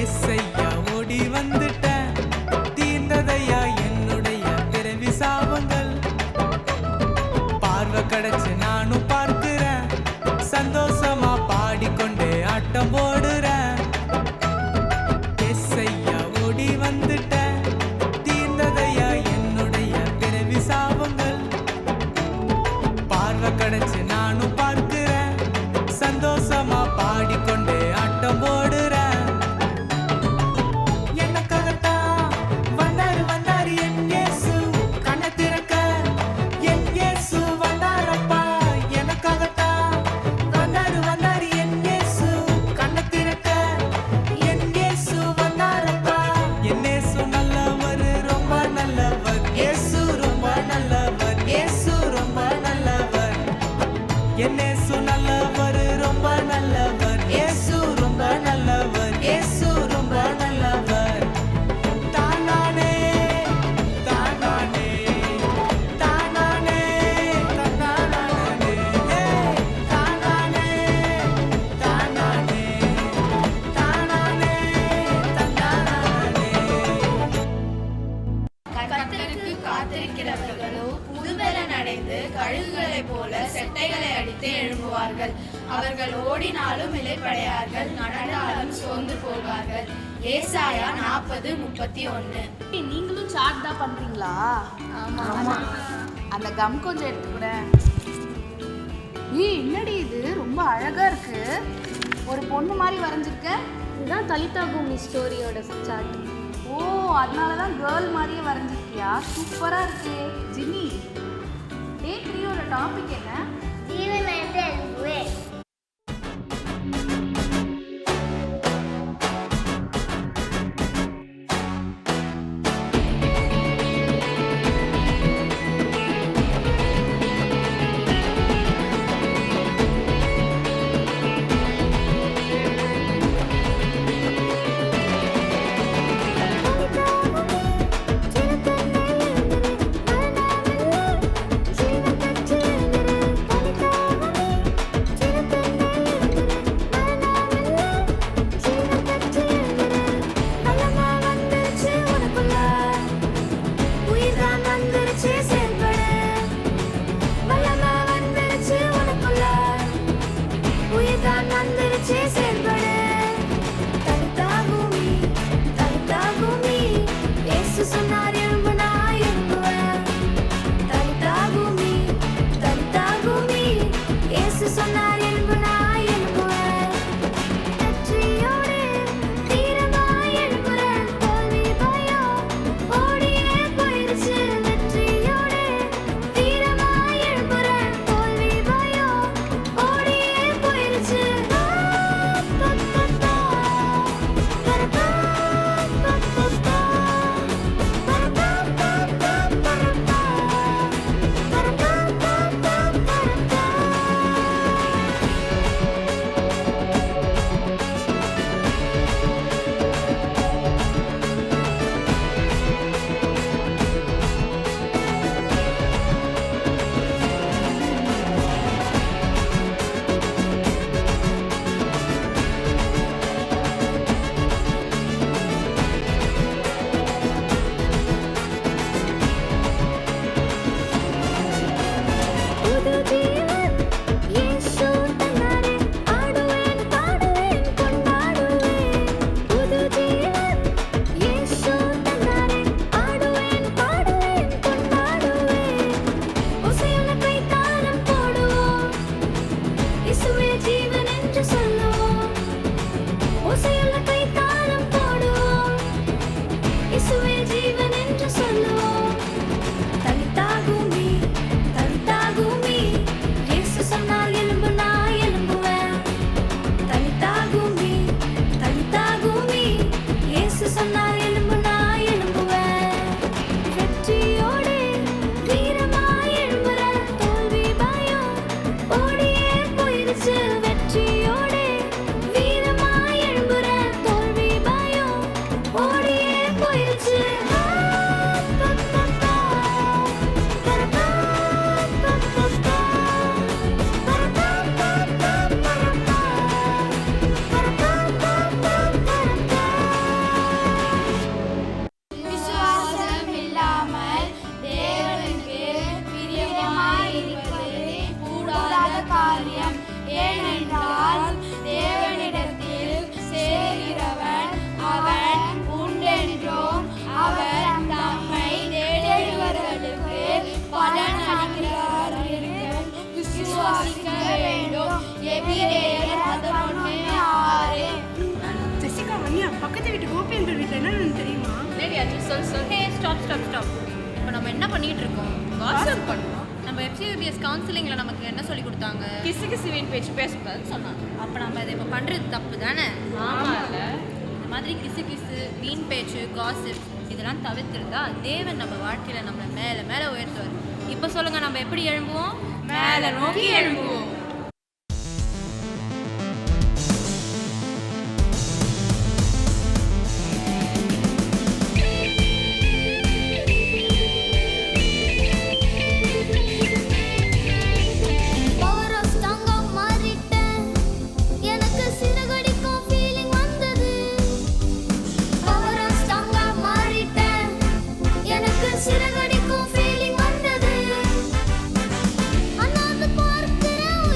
ஏசையா ஓடி வந்துட்டேன், தீர்ந்ததையா என்னுடைய பிறவி சாபங்கள். பார்வை கிடைச்சு நானும் பார்க்கிறேன், சந்தோஷமா பாடிக்கொண்டே ஆட்டம் போடுறேன். ஏசையா ஓடி வந்துட்டேன், தீர்ந்ததையா என்னுடைய பிறவி சாபங்கள். பார்வை கிடைச்சு நானும் பார்க்கிறேன், சந்தோஷமா பாடிக்கொண்டே ஆட்டம் போடுறேன். எனக்காகத்தான் வந்தாரு என் இயேசு, கண்ணை திறக்க என் இயேசு வந்தாரப்பா. எனக்காகத்தான் வந்தாரு என் இயேசு, கண்ணை திறக்க என் இயேசு வந்தாரப்பா. என் இயேசு நல்லவர், ரொம்ப நல்லவர். இயேசு ரொம்ப நல்லவர், இயேசு ரொம்ப நல்லவர். என் இயேசு நல்லவர், ரொம்ப நல்லவர். இயேசு ரொம்ப நல்லவர், இயேசு ரொம்ப நல்லவர். தானானே தானானே தானானே தன்னானே தானானே தானானே தானானே தன்னானே. கர்த்தருக்கு காத்திருக்கிறவர்களோ புதுபெலன் அடைந்து கழுகுகளைப் போல செட்டைகளை அடித்து எழும்புவார்கள். அவர்கள் ஓடினாலும் இளைப்படையார்கள், நடந்தாலும் சோர்ந்து போவார்கள். ஏசாயா 40:31. நீங்களும் சாட் தான் பண்றீங்களா? ஆமா. அந்த கம் கொஞ்சம் எடுத்துக்கூட. என்னடி இது ரொம்ப அழகா இருக்கு. ஒரு பொண்ணு மாதிரி வரைஞ்சிருக்க. இதுதான் தலிதா பூமி ஸ்டோரியோட சார்ட். ஓ, அதனால தான் கேர்ள் மாதிரியே வரைஞ்சிருக்கியா? சூப்பரா இருக்கு. ஜினி, டே 3யோட டாபிக் என்ன? ஜீவனத்தை எழுப்புவேன். சொன்னார் எழும்பு நான் எழும்புவேன். தலிதா பூமி, தலிதா பூமி, இயேசு சொன்னார் எழும்பு நான் எழும்புவேன். வெற்றியோடு தீரமாய் எழும்புறேன். தோல்வி பயம் ஓடியே போயிருச்சு. வெற்றியோடு தீரமாய் எழும்புறேன். தோல்வி பயம் ஓடியே போயிருச்சு. புது ஜீவன் இயேசு தந்தாரே, ஆடுவேன் பாடுவேன் கொண்டாடுவேன். புது ஜீவன் இயேசு தந்தாரே, ஆடுவேன் பாடுவேன் கொண்டாடுவேன். ஓசையுள்ள கைத்தாளம் போடுவோம், இயேசுவே ஜீவன் என்று சொல்லுவோம். ஓசையுள்ள கைத்தாளம் போடுவோம், இயேசுவே ஜீவன் என்று சொல்லுவோம். தலிதா பூமி, தலிதா பூமி, இயேசு சொன்னால் எழும்பு நான் எழும்புவேன். தலிதா பூமி, தலிதா பூமி, இயேசு சொன்னால் எழும்பு நான் எழும்புவேன். வெற்றியோடு வீரமாய் எழும்புறேன். தோல்வி பயம் ஓடியே போயிருச்சு. வெற்றியோடு வீரமாய் எழும்புறேன். தோல்வி பயம் ஓடியே போயிருச்சு. விசுவாசம் இல்லாமல் தேவனுக்கு பிரியமாயிருப்பது கூடாத காரியம். ஏனென்றால் தேவனிடத்தில் சேர்கிறவன் அவன் உண்டென்றும் அவர் தம்மை தேடுகிறவர்களுக்கு பலன் அளிக்கிறார் என்றும் விசுவாசிக்க வேண்டும். எபிரேயர் 11:6. ஜெசிகா வன்யா பக்கத்து வீட்டு கோபியங்கள் வீட்டில் என்ன தெரியுமா? ஸ்டாப். இப்போ நம்ம என்ன பண்ணிட்டு இருக்கோம்? வாட்ஸ்அப் பண்ணுறோம். நம்ம FCBS கவுன்சிலிங்கில் நமக்கு என்ன சொல்லி கொடுத்தாங்க? கிசு வீண் பேச்சு பேசக்கூடாதுன்னு சொன்னாங்க. அப்போ நம்ம இதை இப்போ பண்ணுறது தப்பு தானே? ஆமாம்ல. இந்த மாதிரி கிசு வீண் பேச்சு காசிப் இதெல்லாம் தவிர்த்துருந்தா தேவன் நம்ம வாழ்க்கையில் நம்மளை மேலே மேலே உயர்த்துவார். இப்போ சொல்லுங்கள், நம்ம எப்படி எழும்புவோம்? மேலே நோக்கி எழும்புவோம். பவர் ஆஃப் ஸ்ட்ராங்கா மாறிட்டேன். எனக்கு சிறகடிக்கும் ஃபீலிங் வந்தது. பவர் ஆஃப் ஸ்ட்ராங்கா மாறிட்டேன். எனக்கு சிறகடிக்கும் ஃபீலிங் வந்தது. அண்ணாந்து பார்க்கிறேன்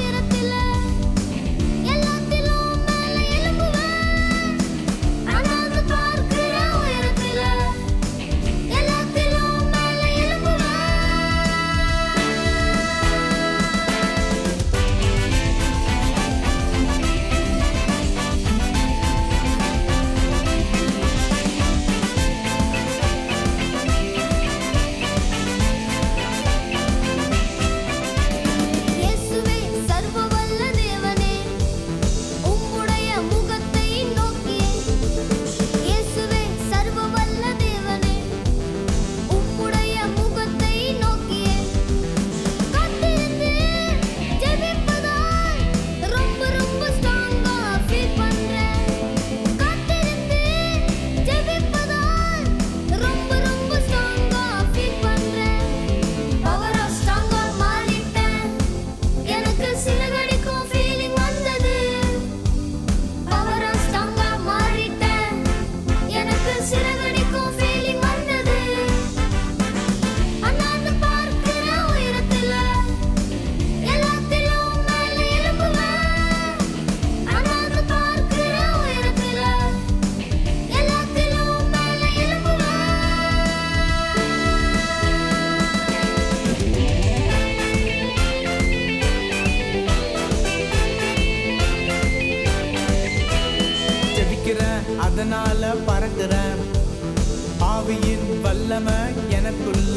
எனக்குள்ள.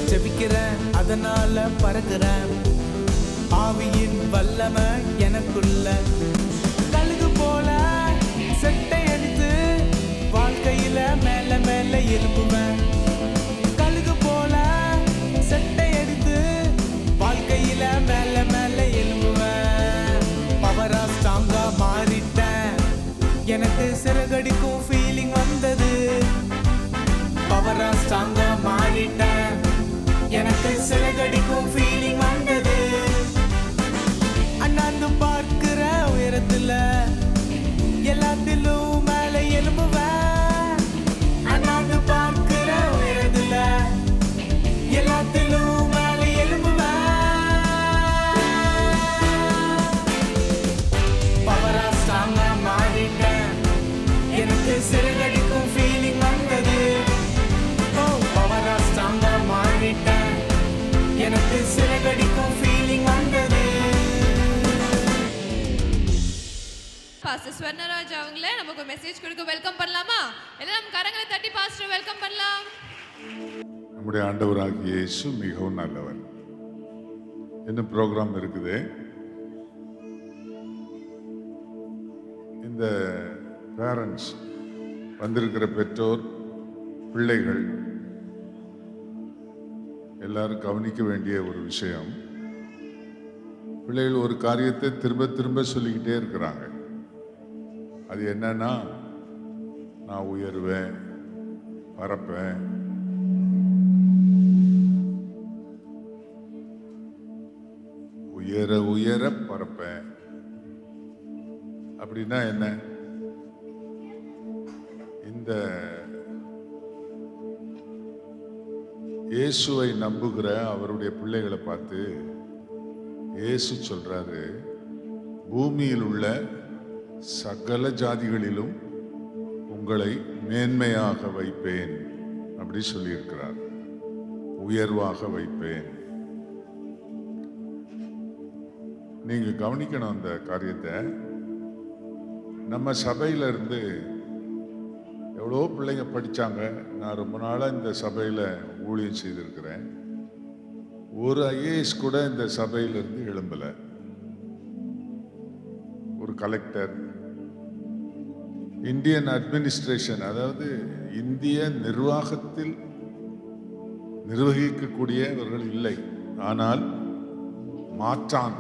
ஜெபிக்கிறேன் அதனால பறக்கிறேன், ஆவியின் வல்லமை எனக்குள்ள. கழுகு போல செட்டை அடித்து வாழ்க்கையில மேல மேல எழும்புவேன். கழுகு போல செட்டை அடித்து வாழ்க்கையில மேல மேல எழும்புவேன். பவரா ஸ்ட்ராங்கா மாறிட்டேன், எனக்கு சிறகடிக்கும் ஃபீலிங் வந்தது. பவரா ஸ்ட்ராங்கா மாறிட்டேன், எனக்கு சிறகடிக்கும் ஃபீலிங் வந்தது. அண்ணாந்து பார்க்கிற உயரத்துல எல்லாத்திலும் மேல எழும்புவேன். அண்ணாந்து பார்க்கிற உயரத்துல எல்லாத்திலும் மேல எழும்புவேன். பவரா ஸ்ட்ராங்கா மாறிட்டேன், எனக்கு சிறகடிக்கும் ஃபீலிங் வந்தது. ஓ பவரா ஸ்ட்ராங்கா மாறிட்டேன், எனக்கு சிறகடிக்கும் ஃபீலிங் வந்தது. பாஸ்டர் ஸ்வர்ணராஜ் அவங்களே நமக்கு மெசேஜ் கொடுக்க வெல்கம் பண்ணலாமா? எல்லாம் நம்ம கரங்களை தட்டி பாஸ்டர் வெல்கம் பண்ணலாம். நம்முடைய ஆண்டவராகிய இயேசு மிகவும் நல்லவர். இன்னும் ப்ரோக்ராம் இருக்குது. இந்த பேரண்ட்ஸ் வந்திருக்கிற பெற்றோர், பிள்ளைகள் எல்லாரும் கவனிக்க வேண்டிய ஒரு விஷயம். பிள்ளைகள் ஒரு காரியத்தை திரும்ப திரும்ப சொல்லிக்கிட்டே இருக்கிறாங்க. அது என்னன்னா, நான் உயர்வேன், பறப்பேன். உயர உயர பறப்பேன். அப்படின்னா என்ன? இந்த இயேசுவை நம்புகிற அவருடைய பிள்ளைகளை பார்த்து இயேசு சொல்றாரு, பூமியில் உள்ள சகல ஜாதிகளிலும் உங்களை மேன்மையாக வைப்பேன் அப்படி சொல்லியிருக்கிறார். உயர்வாக வைப்பேன். நீங்க கவனிக்கணும் அந்த காரியத்தை. நம்ம சபையில இருந்து எவ்வளோ பிள்ளைங்க படிச்சாங்க. நான் ரொம்ப நாளா இந்த சபையில ஊழியம் செய்திருக்கிறேன். ஒரு ஐஏஎஸ் கூட இந்த சபையிலிருந்து எழும்பல. ஒரு கலெக்டர், இந்தியன் அட்மினிஸ்ட்ரேஷன், அதாவது இந்திய நிர்வாகத்தில் நிர்வகிக்கக்கூடியவர்கள் இல்லை. ஆனால் மாற்றான்,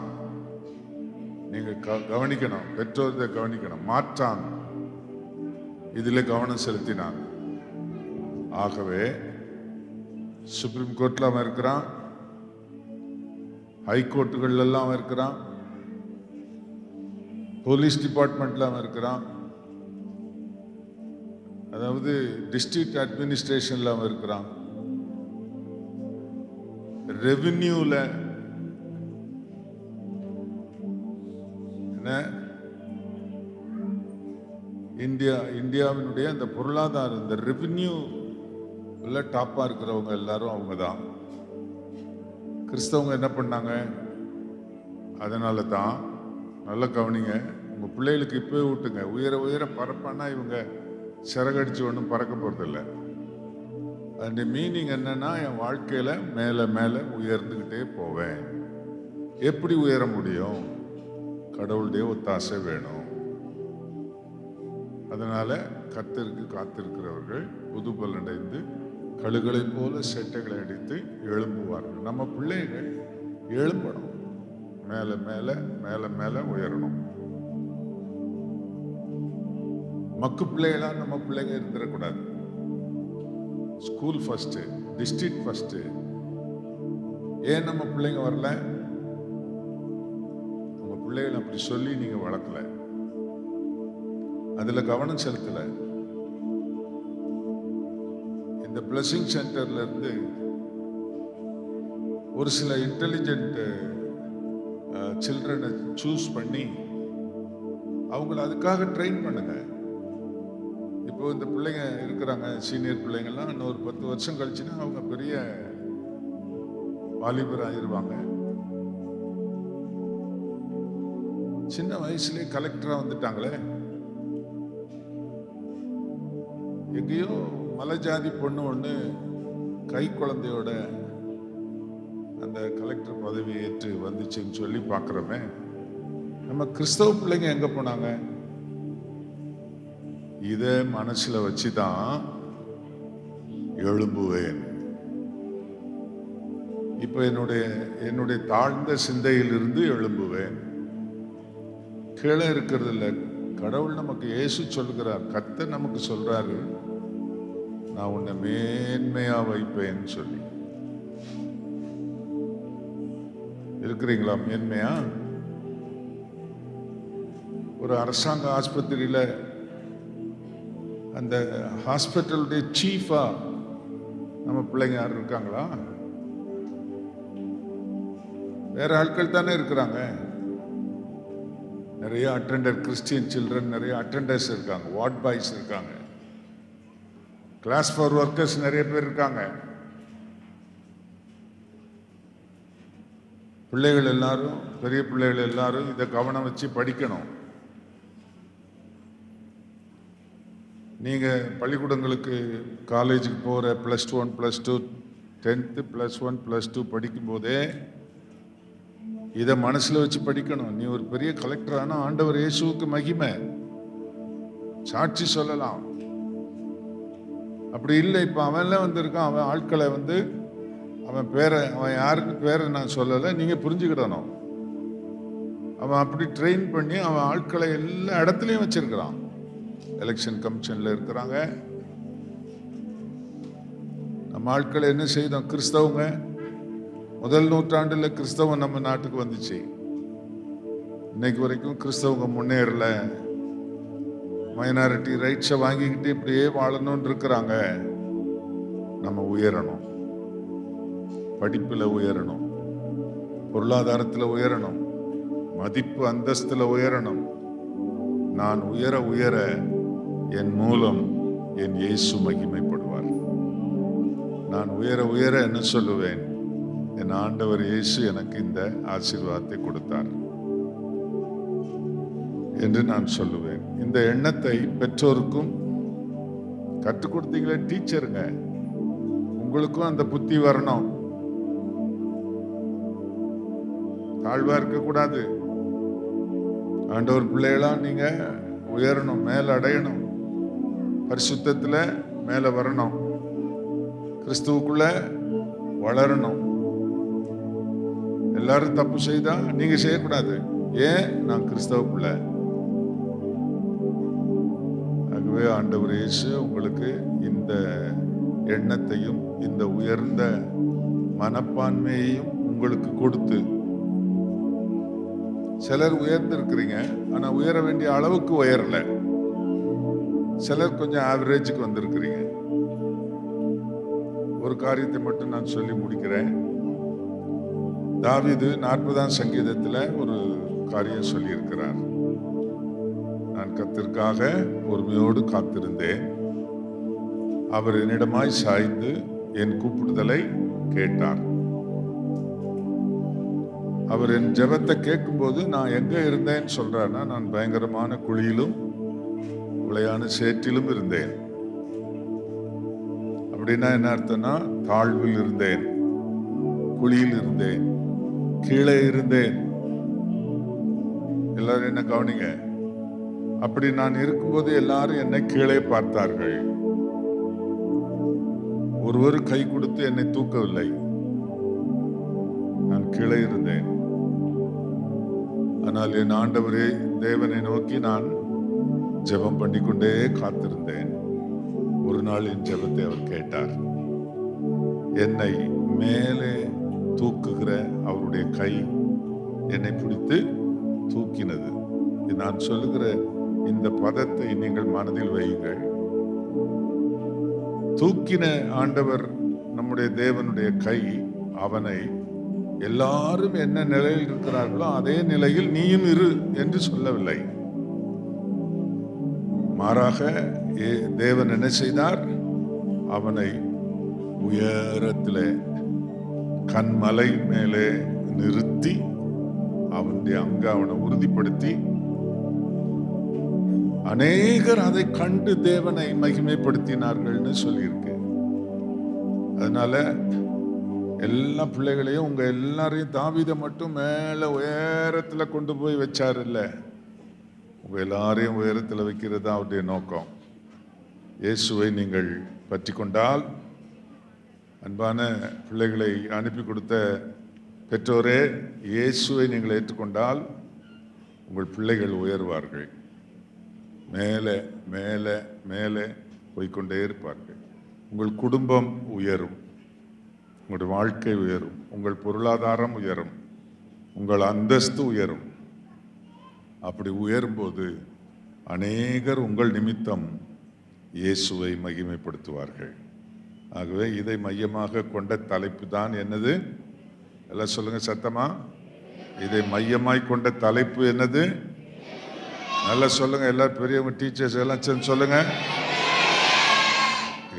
நீங்க கவனிக்கணும், பெற்றோர்களை கவனிக்கணும். மாற்றான் இதில் கவனம் செலுத்தினான். ஆகவே சுப்ரீம் கோர்ட்ல அவன் இருக்கிறான், ஹைகோர்ட்டுகள் எல்லாம் அவன் இருக்கிறான், போலீஸ் டிபார்ட்மெண்ட்ல அவன் இருக்கிறான், அதாவது டிஸ்ட்ரிக்ட் அட்மினிஸ்ட்ரேஷன்ல அவன் இருக்கிறான், ரெவென்யூல என்ன, இந்தியாவினுடைய அந்த பொருளாதாரம், இந்த ரெவென்யூ டாப்பா இருக்கிறவங்க எல்லாரும் அவங்க தான். கிறிஸ்தவங்க என்ன பண்ணாங்க? அதனால தான் நல்ல கவனிங்க, உங்க பிள்ளைகளுக்கு இப்பவே விட்டுங்க. உயர உயர பறப்பானா இவங்க சிறகடிச்சு ஒன்றும் பறக்க போறதில்லை. அதனுடைய மீனிங் என்னன்னா, என் வாழ்க்கையில மேல மேல உயர்ந்துகிட்டே போவேன். எப்படி உயர முடியும்? கடவுளுடைய ஒத்தாசை வேணும். அதனால கர்த்தருக்கு காத்திருக்கிறவர்கள் புது பலனடைந்து கழுகளை போல செட்டைகளை அடித்து எழும்புவார்கள். நம்ம பிள்ளைகள் எழும்பணும், மேல மேல மேல மேல உயரணும். மக்கு பிள்ளைகளா நம்ம பிள்ளைங்க இருந்துடக்கூடாது. School first, district first. ஏன் நம்ம பிள்ளைங்க வரல? உங்க பிள்ளைகளை அப்படி சொல்லி நீங்க வளர்க்கல, அதுல கவனம் செலுத்தல. இந்த பிளஸிங் சென்டர்ல இருந்து ஒரு சில இன்டெலிஜென்ட் சில்ட்ரனை சூஸ் பண்ணி அவங்கள அதுக்காக ட்ரெயின் பண்ணுங்க. இப்போ இந்த பிள்ளைங்க இருக்கிறாங்க, சீனியர் பிள்ளைங்கள்லாம் இன்னொரு 10 வருஷம் கழிச்சுன்னா அவங்க பெரிய வாலிபர் ஆயிருவாங்க. சின்ன வயசுலேயே கலெக்டரா வந்துட்டாங்களே. எங்கேயோ மலை ஜாதி பொண்ணு ஒன்று கை குழந்தையோட அந்த கலெக்டர் பதவி ஏற்று வந்துச்சுன்னு சொல்லி பார்க்குறோமே, நம்ம கிறிஸ்தவ பிள்ளைங்க எங்கே போனாங்க? இதை மனசில் வச்சு தான் எழும்புவேன். இப்போ என்னுடைய தாழ்ந்த சிந்தையிலிருந்து எழும்புவேன். கீழே இருக்கிறது இல்லை. கடவுள் நமக்கு இயேசு சொல்கிறார், கர்த்தர் நமக்கு சொல்றாரு, நான் உன்னை மேன்மையா வைப்பேன்னு சொல்லி. இருக்கிறீங்களா மேன்மையா? ஒரு அரசாங்க ஆஸ்பத்திரியில அந்த ஹாஸ்பிட்டலுடைய சீஃபா நம்ம பிள்ளைங்க யாரும் இருக்காங்களா? வேற ஆட்கள் தானே இருக்கிறாங்க. நிறைய அட்டெண்டர், கிறிஸ்டியன் சில்ட்ரன் நிறைய அட்டெண்டர்ஸ் இருக்காங்க, வார்ட் பாய்ஸ் இருக்காங்க, கிளாஸ் 4 ஒர்க்கர்ஸ் நிறைய பேர் இருக்காங்க. பிள்ளைகள் எல்லாரும், பெரிய பிள்ளைகள் எல்லாரும் இதை கவனம் வச்சு படிக்கணும். நீங்கள் பள்ளிக்கூடங்களுக்கு, காலேஜுக்கு போகிற +1 +2 10th +1 +2 படிக்கும்போதே இதை மனசில் வச்சு படிக்கணும். நீ ஒரு பெரிய கலெக்டர் ஆனால் ஆண்டவர் இயேசுவுக்கு மகிமை, சாட்சி சொல்லலாம். அப்படி இல்லை. இப்போ அவன்லாம் வந்திருக்கான், அவன் ஆட்களை அவன் பேரை, அவன் யாருக்கு பேரை நான் சொல்லலை, நீங்கள் புரிஞ்சுக்கிடணும். அவன் அப்படி ட்ரெயின் பண்ணி அவன் ஆட்களை எல்லா இடத்துலையும் வச்சிருக்கிறான். எலெக்ஷன் கமிஷனில் இருக்கிறாங்க. நம்ம ஆட்களை என்ன செய்தோம்? கிறிஸ்தவங்க முதல் நூற்றாண்டில் கிறிஸ்தவம் நம்ம நாட்டுக்கு வந்துச்சு. இன்னைக்கு வரைக்கும் கிறிஸ்தவங்க முன்னேறல. மைனாரிட்டி ரைட்ஸை வாங்கிக்கிட்டு இப்படியே வாழணும்னு இருக்கிறாங்க. நம்ம உயரணும், படிப்பில் உயரணும், பொருளாதாரத்தில் உயரணும், மதிப்பு அந்தஸ்தில் உயரணும். நான் உயர உயர என் மூலம் என் இயேசு மகிமைப்படுவார். நான் உயர உயர என்ன சொல்லுவேன்? என் ஆண்டவர் இயேசு எனக்கு இந்த ஆசீர்வாதத்தை கொடுத்தார் என்று நான் சொல்லுவேன். இந்த எண்ணத்தை பெற்றோருக்கும் கற்றுக் கொடுத்தீங்களே டீச்சருங்க, உங்களுக்கும் அந்த புத்தி வரணும். தாழ்வா இருக்கக்கூடாது. ஆண்டவர் பிள்ளைகளா நீங்க உயரணும், மேல அடையணும், பரிசுத்தத்துல மேல வரணும், கிறிஸ்துவுக்குள்ள வளரணும். எல்லாரும் தப்பு செய்தா நீங்க செய்யக்கூடாது. ஏன்? நான் கிறிஸ்தவுக்குள்ள. ஆகவே ஆண்டவர் இயேசு உங்களுக்கு இந்த எண்ணத்தையும் இந்த உயர்ந்த மனப்பான்மையையும் உங்களுக்கு கொடுத்து, சிலர் உயர்ந்திருக்கிறீங்க ஆனா உயர வேண்டிய அளவுக்கு உயரல, சிலர் கொஞ்சம் ஆவரேஜுக்கு வந்திருக்கிறீங்க. ஒரு காரியத்தை மட்டும் நான் சொல்லி முடிக்கிறேன். தாவீது 40ஆம் சங்கீதத்தில் ஒரு காரியம் சொல்லியிருக்கிறார். நான் கர்த்தருக்காக பொறுமையோடு காத்திருந்தேன், அவர் என்னிடமாய் சாய்ந்து என் கூப்பிடுதலை கேட்டார். அவர் என் ஜெபத்தை கேட்கும்போது நான் எங்க இருந்தேன்னு சொல்றாருன்னா, நான் பயங்கரமான குழியிலும் உளையான சேற்றிலும் இருந்தேன். அப்படின்னா என்ன அர்த்தம்னா, தாழ்வில் இருந்தேன், குழியில் இருந்தேன், கீழே இருந்தேன். எல்லாரும் என்ன கவனிங்க. அப்படி நான் இருக்கும்போது எல்லாரும் என்னை கீழே பார்த்தார்கள். ஒருவர் கை கொடுத்து என்னை தூக்கவில்லை. நான் கீழே இருந்தேன். ஆனால் என் ஆண்டவரே தேவனை நோக்கி நான் ஜெபம் பண்ணிக்கொண்டே காத்திருந்தேன். ஒரு நாள் என் ஜெபத்தை அவர் கேட்டார். என்னை மேலே தூக்குகிற அவருடைய கை என்னை பிடித்து தூக்கினது. நான் சொல்லுகிற இந்த பதத்தை நீங்கள் மனதில் வையுங்கள். தூக்கின ஆண்டவர் நம்முடைய தேவனுடைய கை அவனை எல்லாரும் என்ன நிலையில் இருக்கிறார்களோ அதே நிலையில் நீயும் இரு என்று சொல்லவில்லை. மாறாக தேவன் என்ன செய்தார்? அவனை உயரத்திலே கண்மலை மேலே நிறுத்தி அவனுடைய அவனை உறுதிப்படுத்தி, அநேகர் அதை கண்டு தேவனை மகிமைப்படுத்தினார்கள்னு சொல்லியிருக்கு. அதனால எல்லா பிள்ளைகளையும் உங்க எல்லாரையும் தாவீதை மட்டும் மேல உயரத்துல கொண்டு போய் வச்சாரு இல்ல, உங்க எல்லாரையும் உயரத்துல வைக்கிறது தான் அவருடைய நோக்கம். இயேசுவை நீங்கள் பற்றி கொண்டால், அன்பான பிள்ளைகளை அனுப்பி கொடுத்த பெற்றோரே, இயேசுவை நீங்கள் ஏற்றுக்கொண்டால் உங்கள் பிள்ளைகள் உயர்வார்கள். மேலே மேலே மேலே போய்கொண்டே இருப்பார்கள். உங்கள் குடும்பம் உயரும், உங்களுடைய வாழ்க்கை உயரும், உங்கள் பொருளாதாரம் உயரும், உங்கள் அந்தஸ்து உயரும். அப்படி உயரும்போது அநேகர் உங்கள் நிமித்தம் இயேசுவை மகிமைப்படுத்துவார்கள். ஆகவே இதை மையமாக கொண்ட தலைப்பு தான் என்னது? எல்லாம் சொல்லுங்க சத்தமா. இதை மையமாய் கொண்ட தலைப்பு என்னது? நல்லா சொல்லுங்க. எல்லாரும் பெரியவங்க, டீச்சர்ஸ் எல்லாம் சேர்ந்து சொல்லுங்க.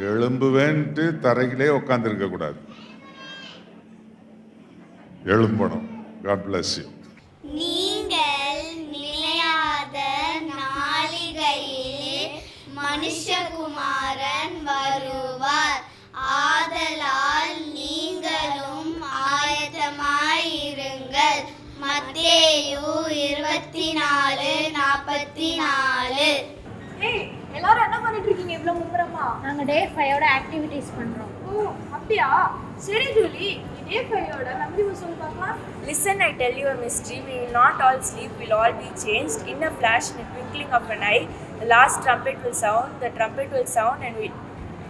எழும்புவேன்ட்டு தரையிலே உட்கார்ந்துருக்க கூடாது, எழும்பணும். God bless you. நீங்கள் நிலையாத நாளிகையில் மனுஷகுமாரன் வருவார். ஆதலால் நீங்களும் ஆயத்தமாயிருங்கள். மத்தேயு 24:44. எல்லாரும் என்ன பண்ணிட்டு இருக்கீங்க இவ்வளவு மும்முரமா? நாங்க டே 5ஓட ஆக்டிவிட்டீஸ் பண்றோம். ஓ அப்படியா? சரி ஜூலி, டே 5ஓட மெமரி வர்ஸ் சொல்லி பார்க்கலாம். Listen, I tell you a mystery. We will not all sleep, we'll all be changed. In a flash, in a twinkling of an eye, the last trumpet will sound, the trumpet will sound,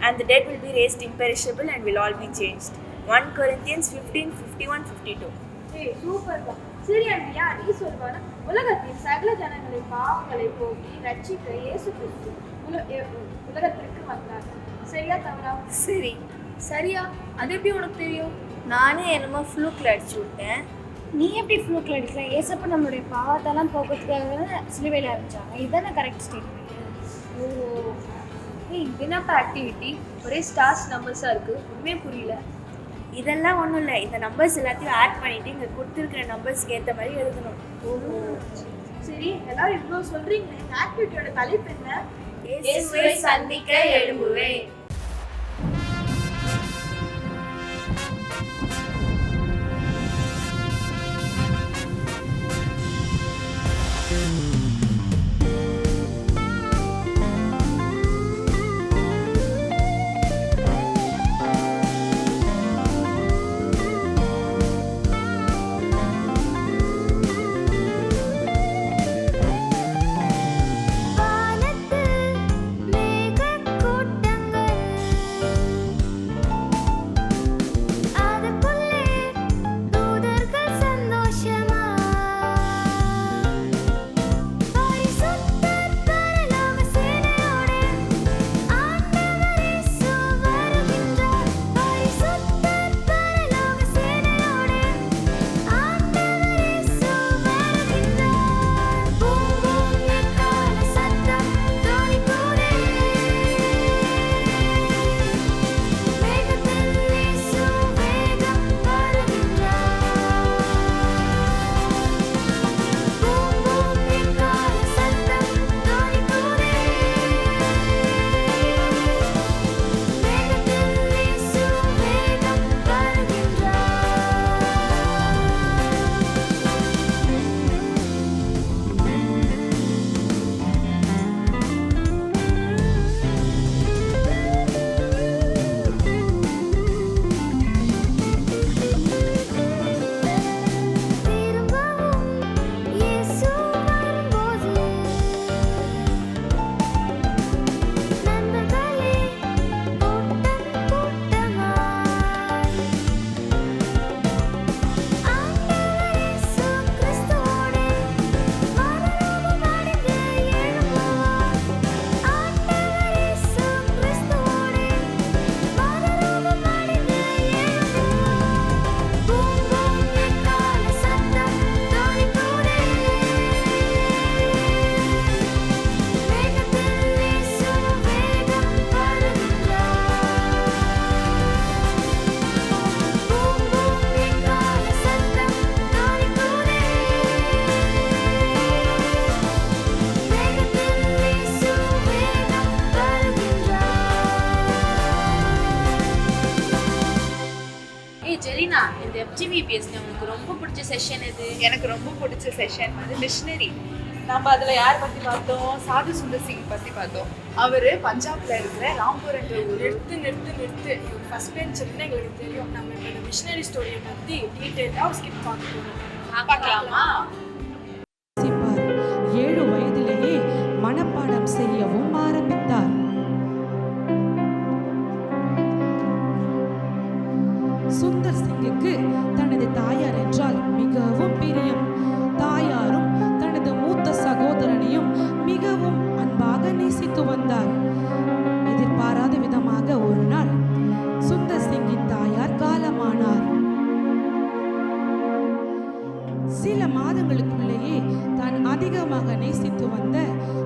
and the dead will be raised imperishable, and we'll all be changed. 1 Corinthians 15:51-52. ஏய் super பா. சரி அண்ணியா, நீ சொல்வானா? உலகத்தின் சகல ஜனங்களின் பாவங்களை போக்கி ரட்சிக்க இயேசு கிறிஸ்து உலகத்திற்கு வந்தார். சரியா தவறா? சரி. சரியா? அது எப்படி உனக்கு தெரியும்? நானே என்னமோ ஃப்ளூக்கில் அடிச்சு விட்டேன். நீ எப்படி ஃப்ளூக்கில் அடிக்கிற? ஏசப்ப நம்மளுடைய பாவத்தெல்லாம் போக்குறதுக்காக சிலுவையில் ஆரம்பிச்சாங்க. இதுதானே கரெக்ட் ஸ்டேட்மெண்ட். ஓ ஏய், என்னப்பா ஆக்டிவிட்டி? ஒரே ஸ்டார்ஸ் நம்பர்ஸாக இருக்குது, ஒன்றுமே புரியல. இதெல்லாம் ஒன்றும் இல்லை. இந்த நம்பர்ஸ் எல்லாத்தையும் ஆட் பண்ணிவிட்டு இங்கே கொடுத்துருக்கிற நம்பர்ஸ்க்கு ஏற்ற மாதிரி எழுதணும். ஓஹோ சரி, எல்லாரும் இவ்வளோ சொல்கிறீங்களே, இந்த ஆக்டிவிட்டியோட தலைப்பு என்ன? இயேசுவை சந்திக்க எழும்புவேன். வானத்து மேகக்கூட்டங்கள் ஏய் ஜெலினா, இந்த FGVPSல உங்களுக்கு ரொம்ப பிடிச்ச செஷன் எது? எனக்கு ரொம்ப பிடிச்ச செஷன் வந்து மிஷனரி. நம்ம அதில் யார் பற்றி பார்த்தோம்? சாது சுந்தர் சிங் பற்றி பார்த்தோம். அவர் பஞ்சாப்ல இருக்கிற ராம்பூர் என்ற ஊர். நிறுத்து ஃபர்ஸ்ட் பெஞ்ச் எங்களுக்கு தெரியும். நம்ம இப்போ இந்த மிஷனரி ஸ்டோரியை பற்றி டீட்டெயிலாக ஸ்கிப் பார்க்கலாமா? 7 வயதிலேயே மனப்பாடம் செய்யவும் ஆரம்பித்தார். சுந்தர் சிங்குக்கு தனது தாயார் என்றால் மிகவும் பிரியம். தாயாரும் தனது மூத்த சகோதரனையும் மிகவும் அன்பாக நேசித்து வந்தார். எதிர்பாராத விதமாக ஒரு நாள் சுந்தர் சிங்கின் தாயார் காலமானார். சில மாதங்களுக்குள்ளேயே தான் அதிகமாக நேசித்து வந்த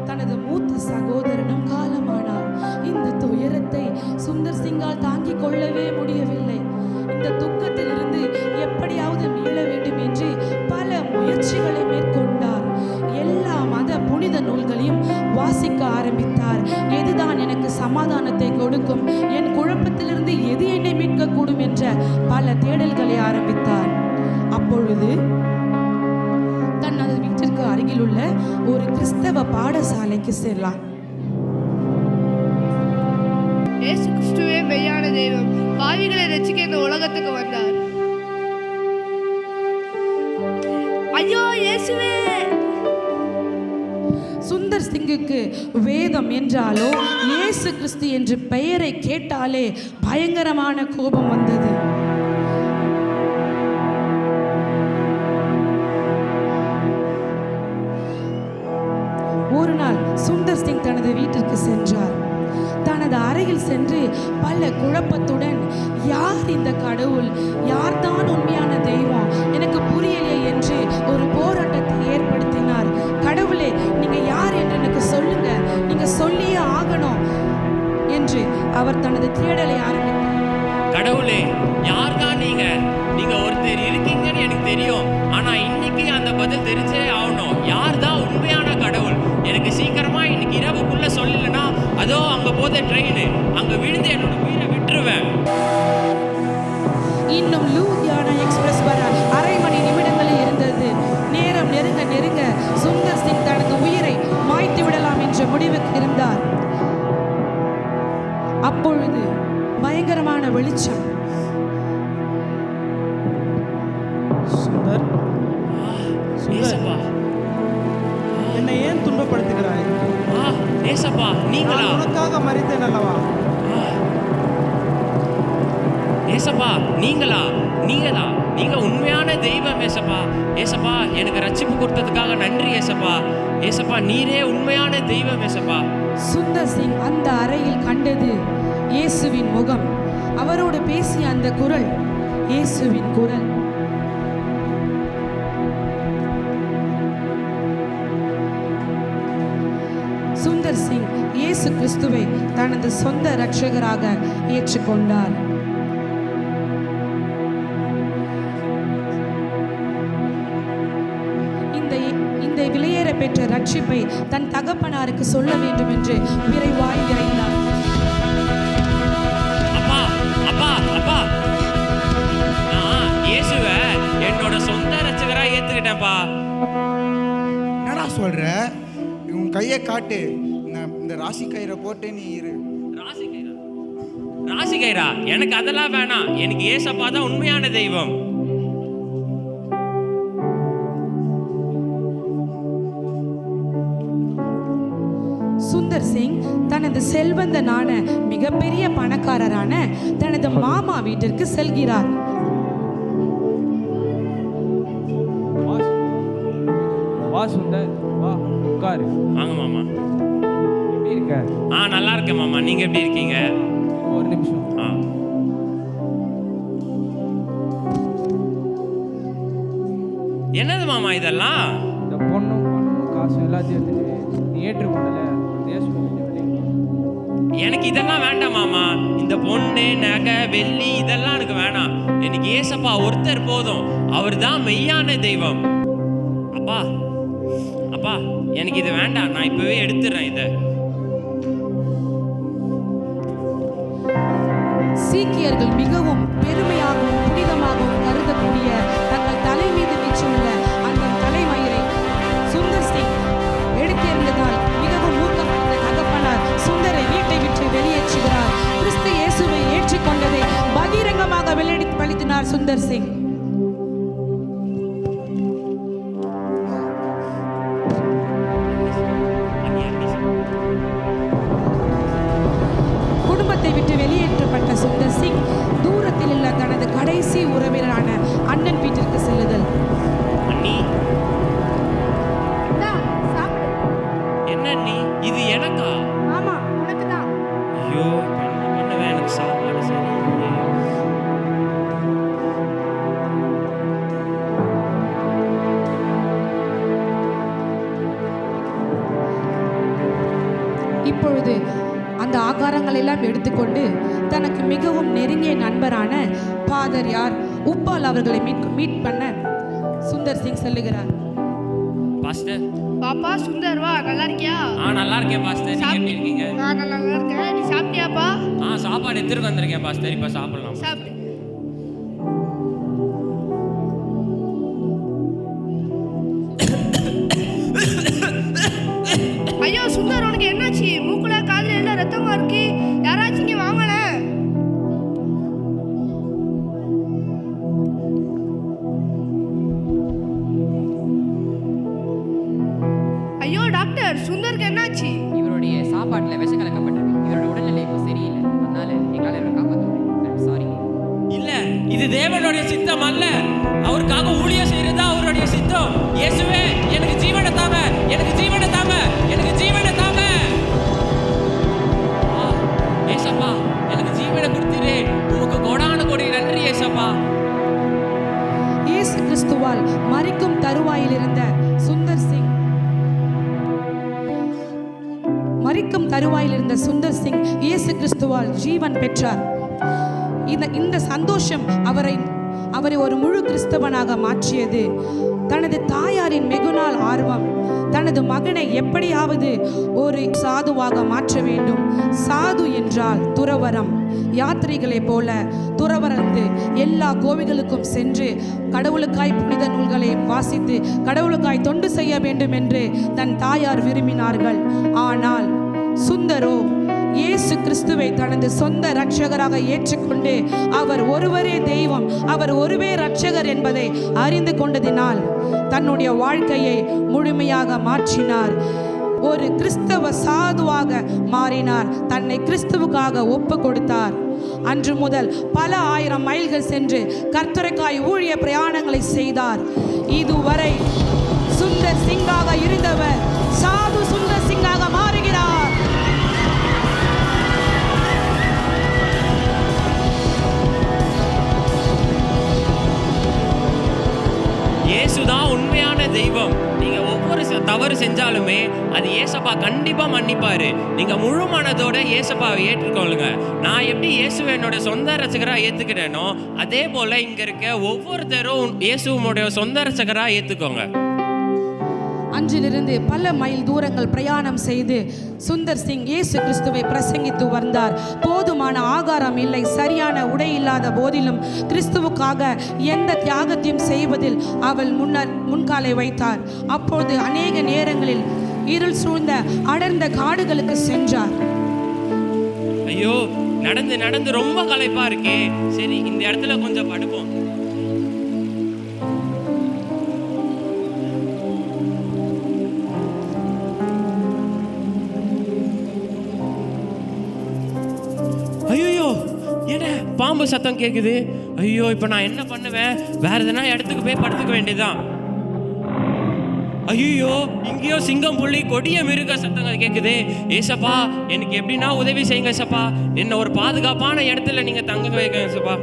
தனது மூத்த சகோதரனும் காலமானார். இந்த துயரத்தை சுந்தர் சிங்கால் தாங்கிக் கொள்ளவே முடியவில்லை. இந்த துக்கத்திலிருந்து எப்படியாவது மீள வேண்டும் என்று பல முயற்சிகளை மேற்கொண்டார். எல்லா மத புனித நூல்களையும் வாசிக்க ஆரம்பித்தார். எதுதான் எனக்கு சமாதானத்தை கொடுக்கும், என் குழப்பத்திலிருந்து எது என்னை மீட்கக்கூடும் என்ற பல தேடல்களை ஆரம்பித்தார். அப்பொழுது தனது வீட்டிற்கு அருகில் உள்ள ஒரு கிறிஸ்தவ பாடசாலைக்கு சென்றார். இயேசு கிறிஸ்துவே மெய்யான தெய்வம், பாவிகளை ரட்சிக்க இந்த உலகத்துக்கு வந்தார். ஐயோ இயேசுவே! சுந்தர் சிங்குக்கு வேதம் என்றாலோ இயேசு கிறிஸ்து என்ற பெயரை கேட்டாலே பயங்கரமான கோபம் வந்தது. ஒரு நாள் சுந்தர் சிங் தனது வீட்டிற்கு சென்றார். தனது அறையில் சென்று பல குழப்பத்துடன், யார் இந்த கடவுள், யார்தான் உண்மையான தெய்வம், எனக்கு புரியலையே என்று ஒரு போராட்டத்தை ஏற்படுத்தினார். கடவுளே, நீங்க யார் என்று எனக்கு சொல்லுங்க, நீங்க சொல்லியே ஆகணும் என்று அவர் தனது தேடலை ஆரம்பித்தார். கடவுளே, யார்தான் நீங்க? நீங்க ஒருத்தர் இருக்கீங்கன்னு எனக்கு தெரியும், ஆனா இன்னைக்கு அந்த பதில் தெரிஞ்சே ஆகணும். யார்தான் உண்மையான கடவுள்? எனக்கு சீக்கிரமா இன்னைக்கு இரவுக்குள்ள சொல்லலைன்னா அதோ அங்க போத ட்ரெயின், அங்க விழுந்து என்னோட உயிரை விட்டுருவேன். இன்னும் லூதியானா எக்ஸ்பிரஸ் வர அரை மணி நிமிடங்களில் இருந்தது. நேரம் நெருங்க நெருங்க சுந்தர் சிங் தனது உயிரை மாய்த்து விடலாம் என்ற முடிவுக்கு இருந்தார். அப்பொழுது பயங்கரமான வெளிச்சம். சுந்தர், ஏசப்பா, என்னை ஏன் துன்பப்படுத்துகிறாய்? ஏசப்பா, நீங்களா? உனக்காக மரித்தேன் அல்லவா? ஏசப்பா, நீங்களா? நீங்க உண்மையான தெய்வம் ஏசப்பா. ஏசப்பா, எனக்கு ரட்சிப்பு கொடுத்ததுக்காக நன்றி ஏசப்பா. ஏசப்பா, நீரே உண்மையான தெய்வம் ஏசப்பா. சுந்தர் சிங் அந்த அறையில் கண்டது இயேசுவின் முகம். அவரோடு பேசிய அந்த குரல் இயேசுவின் குரல். சுந்தர் சிங் இயேசு கிறிஸ்துவை தனது சொந்த இரட்சகராக ஏற்றுக்கொண்டார். இந்த விலையேற பெற்ற ரட்சிப்பை தன் தகப்பனாருக்கு சொல்ல வேண்டும் என்று விரைவாய் விரைந்தார். அப்பா, அப்பா, அப்பா, நான் இயேசுவை என்னோட சொந்த இரட்சகரா ஏத்துக்கிட்டேன்ப்பா. என்னடா சொல்ற? உன் கையை காட்டு. இந்த ராசி கயிறை போட்டு நீ இரு. ராசி கயிறா? எனக்கு அதெல்லாம் வேணாம். எனக்கு ஏசப்பா தான் உண்மையான தெய்வம். சுந்தர் சிங் தனது செல்வந்தனான மிகப்பெரிய பணக்காரரான தனது மாமா வீட்டிற்கு செல்கிறார். வா சுந்தர், வா உட்காரு. வாங்க மாமா. எப்படி இருக்க? நல்லா இருக்கேன் மாமா. நீங்க எப்படி இருக்கீங்க? ஒரு நிமிஷம். என்னது மாமா இதெல்லாம்? இந்த பொண்ணும் காசு எல்லாத்தையும் நீ ஏற்றுக்கொண்டல. எனக்கு இதெல்லாம் வேண்டாம் மாமா. இந்த பொண்ணு, நகை, வெள்ளி இதெல்லாம் எனக்கு வேணாம். எனக்கு ஏசப்பா ஒருத்தர் போதும். அவர் தான் மெய்யான தெய்வம். அப்பா, அப்பா, எனக்கு இது வேண்டாம். நான் இப்பவே எடுத்துறேன் இதை. சீக்கியர்கள் மிகவும் பெருமையாகவும் புனிதமாக செல்லுகிறார் சுந்தர் சிங். குடும்பத்தை விட்டு வெளியேற்றப்பட்ட சுந்தர் சிங் தூரத்தில் உள்ள தனது கடைசி உறவினரான அண்ணன் வீட்டிற்கு செல்லுதல். அண்ணி, என்ன அண்ணி இது எனக்கா? ஆமா உனக்கு தான். ஐயோ இப்ப என்ன பண்ணுவேன்? எனக்கு சாப்பாடு சரியில்லையே. இப்பொழுது அந்த ஆகாரங்கள் எல்லாம் எடுத்துக்கொண்டு தனக்கு மிகவும் நெருங்கிய நண்பரான ஃபாதர் யார் உப்பால் அவர்களை மீட் பண்ண சுந்தர் சிங் செல்லுகிறார். பாஸ்டர். பாப்பா சுந்தர் வா, நல்லா இருக்கியா? நல்லா இருக்கேன் பாஸ்டர். நீங்க எப்படி இருக்கீங்க? நான் நல்லா இருக்கேன். நீ சாப்பிட்டியாப்பா? சாப்பாடு எடுத்துட்டு வந்திருக்கேன் பாஸ்டர். இப்ப சாப்பிடலாம். சாப்பிடு. ஐயோ சுந்தர், உனக்கு என்னாச்சு? மூக்குல காதுல எல்லாம் ரத்தமா இருக்கு. யாராச்சும் இங்க வாங்கல. ஐயோ டாக்டர், சுந்தருக்கு என்னாச்சு? இவருடைய சாப்பாட்டுல விஷம் கலக்கப்பட்டிருக்கு. இவரோட உடல்நிலை இப்போ சரியில்லை. அதனால எங்களால் இவரை காப்பாற்ற முடியும். சாரி. இல்ல, இது தேவனுடைய சித்தம் அல்ல. அவருக்காக ஊழியம் செய்யறதா அவருடைய சித்தம். இயேசுவே, எனக்கு ஜீவனை தாங்க, எனக்கு ஜீவனை தாங்க, எனக்கு ஜீவனை தாங்க. ஏசப்பா, எனக்கு ஜீவனை கொடுத்தீரே, உமக்கு கோடான கோடி நன்றி ஏசப்பா. இயேசு கிறிஸ்துவால் மரிக்கும் தருவாயில் இருந்த சுந்தர் சிங் இயேசு கிறிஸ்துவால் ஜீவன் பெற்றார். இந்த சந்தோஷம் அவரை ஒரு முழு கிறிஸ்தவனாக மாற்றியது. தனது தாயாரின் வெகுநாள் ஆர்வம் தனது மகனை எப்படியாவது ஒரு சாதுவாக மாற்ற வேண்டும். சாது என்றால் துறவரம். யாத்திரைகளைப் போல துறவரந்து எல்லா கோவில்களுக்கும் சென்று கடவுளுக்காய் புனித நூல்களை வாசித்து கடவுளுக்காய் தொண்டு செய்ய வேண்டும் என்று தன் தாயார் விரும்பினார்கள். ஆனால் சுந்தரோ இயேசு கிறிஸ்துவை தனது சொந்த இரட்சகராக ஏற்றுக்கொண்டு அவர் ஒருவரே தெய்வம், அவர் ஒருவே இரட்சகர் என்பதை அறிந்து கொண்டதினால் தன்னுடைய வாழ்க்கையை முழுமையாக மாற்றினார். ஒரு கிறிஸ்தவ சாதுவாக மாறினார். தன்னை கிறிஸ்துவுக்காக ஒப்பு கொடுத்தார். அன்று முதல் பல ஆயிரம் மைல்கள் சென்று கர்த்தருக்காய் ஊழிய பிரயாணங்களை செய்தார். இதுவரை சுந்தர் சிங்காக இருந்தவர் சாது சுந்தர் சிங்காக மாறுகிறார். இயேசுதான் உண்மையான தெய்வம். நீங்க ஒவ்வொரு தவறு செஞ்சாலுமே அது ஏசப்பா கண்டிப்பா மன்னிப்பாரு. நீங்க முழு மனதோட ஏசப்பாவை ஏற்றுக்கொள்ளுங்க. நான் எப்படி இயேசுவை என்னோட சொந்த ரட்சகரா ஏத்துக்கிட்டேனோ அதே போல இங்க இருக்க ஒவ்வொருத்தரும் இயேசுவோட சொந்த ரட்சகரா ஏத்துக்கோங்க. அன்றிலிருந்து பல மைல் தூரங்கள் பிரயாணம் செய்து சுந்தர் சிங் இயேசு கிறிஸ்துவை பிரசங்கித்து வந்தார். போதுமான ஆகாரம் இல்லை, சரியான உடை இல்லாத போதிலும் கிறிஸ்துவுக்காக எந்த தியாகத்தையும் செய்வதில் அவள் முன்காலை வைத்தார். அப்போது அநேக நேரங்களில் இருள் சூழ்ந்த அடர்ந்த காடுகளுக்கு சென்றார். ஐயோ, நடந்து நடந்து ரொம்ப களைப்பா இருக்கே. சரி, இந்த இடத்துல கொஞ்சம் படுப்போம். ஐயோ, என்ன பாம்பு சத்தம் கேக்குது? ஐயோ, இப்ப நான் என்ன பண்ணுவேன்? வேற எதனா இடத்துக்கு போய் படுத்துக்க வேண்டியதுதான். ஐயோ, இங்கேயோ சிங்கம் புள்ளி கொடிய மிருக சத்தங்கள் கேக்குது. ஏசப்பா, எனக்கு எப்படின்னா உதவி செய்யுங்க ஏசப்பா. என்ன ஒரு பாதுகாப்பான இடத்துல நீங்க தங்க வைங்க ஏசப்பா.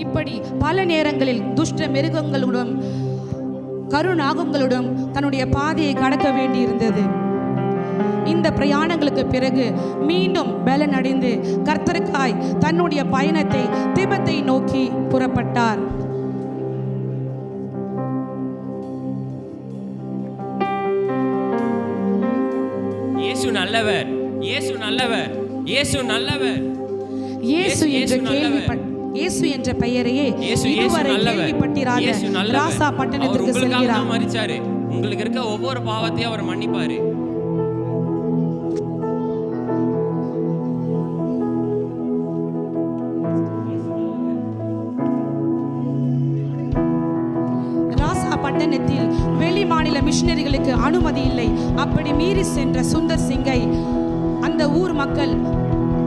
இப்படி பல நேரங்களில் துஷ்ட மிருகங்களுடன் கருநாகங்களுடன் தன்னுடைய பாதையை கடக்க வேண்டியிருந்தது. இந்த பிரயாணங்களுக்கு பிறகு மீண்டும் பலனடைந்து கர்த்தருக்காய் தன்னுடைய பயணத்தை திபெத்தை நோக்கி புறப்பட்டார். இயேசு நல்லவர், இயேசு நல்லவர், இயேசு நல்லவர். இயேசு என்ற பெயரையே இதுவரை கேள்விப்பட்டிராத ராசா பட்டணத்திற்கு செல்கிறார். மரிச்சாரு. உங்களுக்கு இருக்க ஒவ்வொரு பாவத்தையும் அவர் மன்னிப்பாரு. மிஷனரிகளுக்கு அனுமதி இல்லை. அப்படி மீறி சென்ற சுந்தர் சிங்கை அந்த ஊர் மக்கள்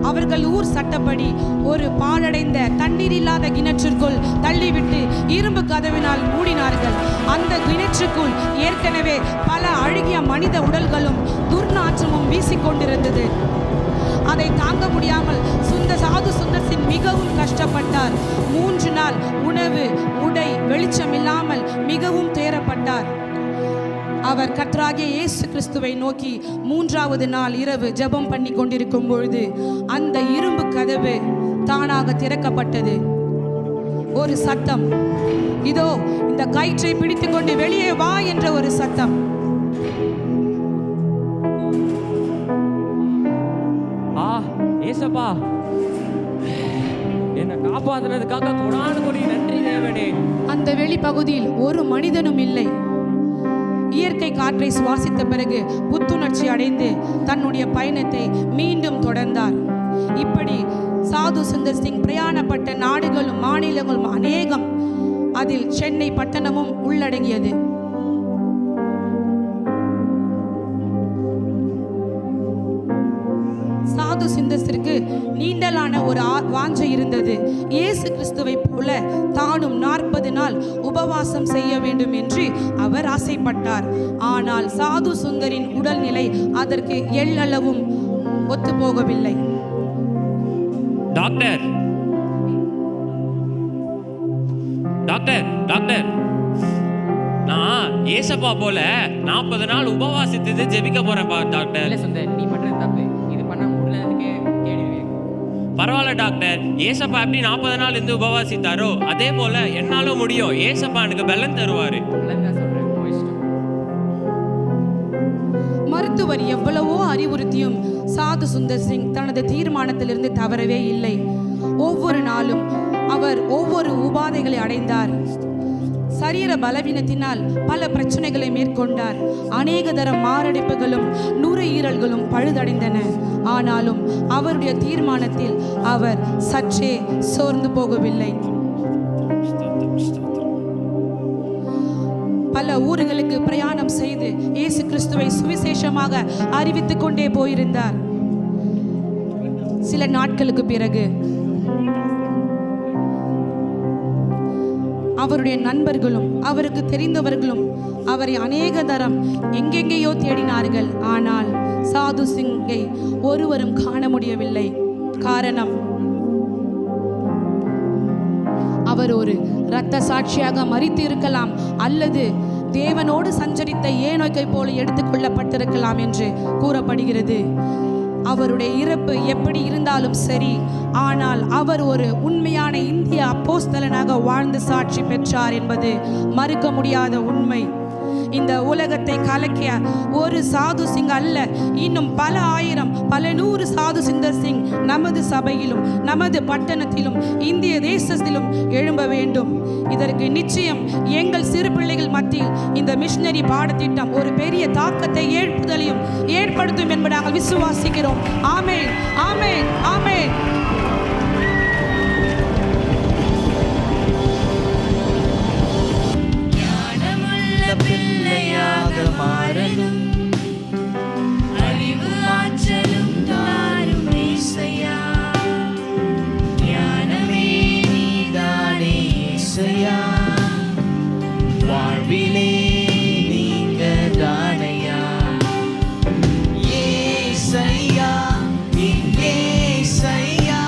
அவர்கள் ஊர் சட்டப்படி ஒரு பாழடைந்த தண்ணீர் இல்லாத கிணற்றிற்குள் தள்ளிவிட்டு இரும்பு கதவினால் மூடினார்கள். அந்த கிணற்றுக்குள் ஏற்கனவே பல அழுகிய மனித உடல்களும் துர்நாற்றமும் வீசிக்கொண்டிருந்தது. அதை தாங்க முடியாமல் சாது சுந்தர் சிங் மிகவும் கஷ்டப்பட்டார். 3 நாள் உணவு, உடை, வெளிச்சம் இல்லாமல் மிகவும் தேறப்பட்டார். அவர் கர்த்தராகிய இயேசு கிறிஸ்துவை நோக்கி 3வது நாள் இரவு ஜெபம் பண்ணி கொண்டிருக்கும் பொழுது அந்த இரும்பு கதவு தானாக திறக்கப்பட்டது. ஒரு சத்தம், இதோ இந்த கயிற்றை பிடித்துக்கொண்டு வெளியே வா என்ற ஒரு சத்தம். ஏசப்பா, என்னை காப்பாத்துனதுக்காக கொடானு கொடி நன்றி தேவனே. அந்த வெளி பகுதியில் ஒரு மனிதனும் இல்லை. இயற்கை காற்றை சுவாசித்த பிறகு புத்துணர்ச்சி அடைந்து தன்னுடைய பயணத்தை மீண்டும் தொடர்ந்தார். இப்படி சாது சுந்தர் சிங் பிரயாணப்பட்ட நாடுகளும் மாநிலங்களும் அநேகம், அதில் சென்னை பட்டணமும் உள்ளடங்கியது. சாது சுந்தர்சிற்கு நீண்டலான ஒரு வாஞ்சை இருந்தது. இயேசு கிறிஸ்துவை போல தானும் 40 நாள் உபவாசம் செய்ய வேண்டும் என்று அவர் ஆசைப்பட்டார். ஆனால் சாது சுந்தரின் உடல்நிலை அதற்கு எள்ளளவும் ஒத்துப்போகவில்லை. டாக்டர் டாக்டர் டாக்டர் நான் ஏசப்பா போல 40 நாள் உபவாசித்து ஜெபிக்க போறேன் டாக்டர். இல்ல சுந்தர், நீ பண்றது தப்பு. இது பண்ண முடியலதுக்கே கேடுவேன். பரவாயில்ல டாக்டர், ஏசப்பா எப்படி 40 நாள் இருந்து உபவாசித்தாரோ அதே போல என்னாலும் முடியும். ஏசப்பா எனக்கு பலன் தருவாரு. மருத்துவர் எவ்வளவோ அறிவுறுத்தியும் சாது சுந்தர் சிங் தனது தீர்மானத்திலிருந்து தவறவே இல்லை. ஒவ்வொரு நாளும் அவர் ஒவ்வொரு உபாதைகளை அடைந்தார். சரீர பலவீனத்தினால் பல பிரச்சனைகளை மேற்கொண்டார். அநேக தரம் மாரடைப்புகளும் நுரையீரல்களும் பழுதடைந்தன. ஆனாலும் அவருடைய தீர்மானத்தில் அவர் சற்றே சோர்ந்து போகவில்லை. பல ஊர்களுக்கு பிரயாணம் செய்து இயேசு கிறிஸ்துவை சுவிசேஷமாக அறிவித்துக் கொண்டே போயிருந்தார். சில நாட்களுக்கு பிறகு அவருடைய நண்பர்களும் அவருக்கு தெரிந்தவர்களும் அவரை அநேக தரம் எங்கெங்கேயோ தேடினார்கள். ஆனால் சாது சிங்கை ஒருவரும் காண முடியவில்லை. காரணம், அவர் ஒரு இரத்த சாட்சியாக மரித்து இருக்கலாம், அல்லது தேவனோடு சஞ்சரித்த ஏனோக்கை போல எடுத்துக்கொள்ளப்பட்டிருக்கலாம் என்று கூறப்படுகிறது. அவருடைய இறப்பு எப்படி இருந்தாலும் சரி, ஆனால் அவர் ஒரு உண்மையான இந்திய அப்போஸ்தலனாக வாழ்ந்து சாட்சி பெற்றார் என்பது மறுக்க முடியாத உண்மை. இந்த உலகத்தை கலக்கிய ஒரு சாது சிங் அல்ல, இன்னும் பல ஆயிரம், பல 100 சாது சுந்தர் சிங் நமது சபையிலும் நமது பட்டணத்திலும் இந்திய தேசத்திலும் எழும்ப வேண்டும். இதற்கு நிச்சயம் எங்கள் சிறு பிள்ளைகள் மத்தியில் இந்த மிஷனரி பாடத்திட்டம் ஒரு பெரிய தாக்கத்தை ஏற்படுத்தலையும் ஏற்படுத்தும் என்பதை நாங்கள் விசுவாசிக்கிறோம். ஆமென், ஆமென், ஆமென். மாறணும், அறிவு ஆற்றலும் தாரும் ஏசையா, ஞானமே நீதானே ஏசையா, வாழ்விலே நீங்க தானையா, ஏசையா, ஏசையா.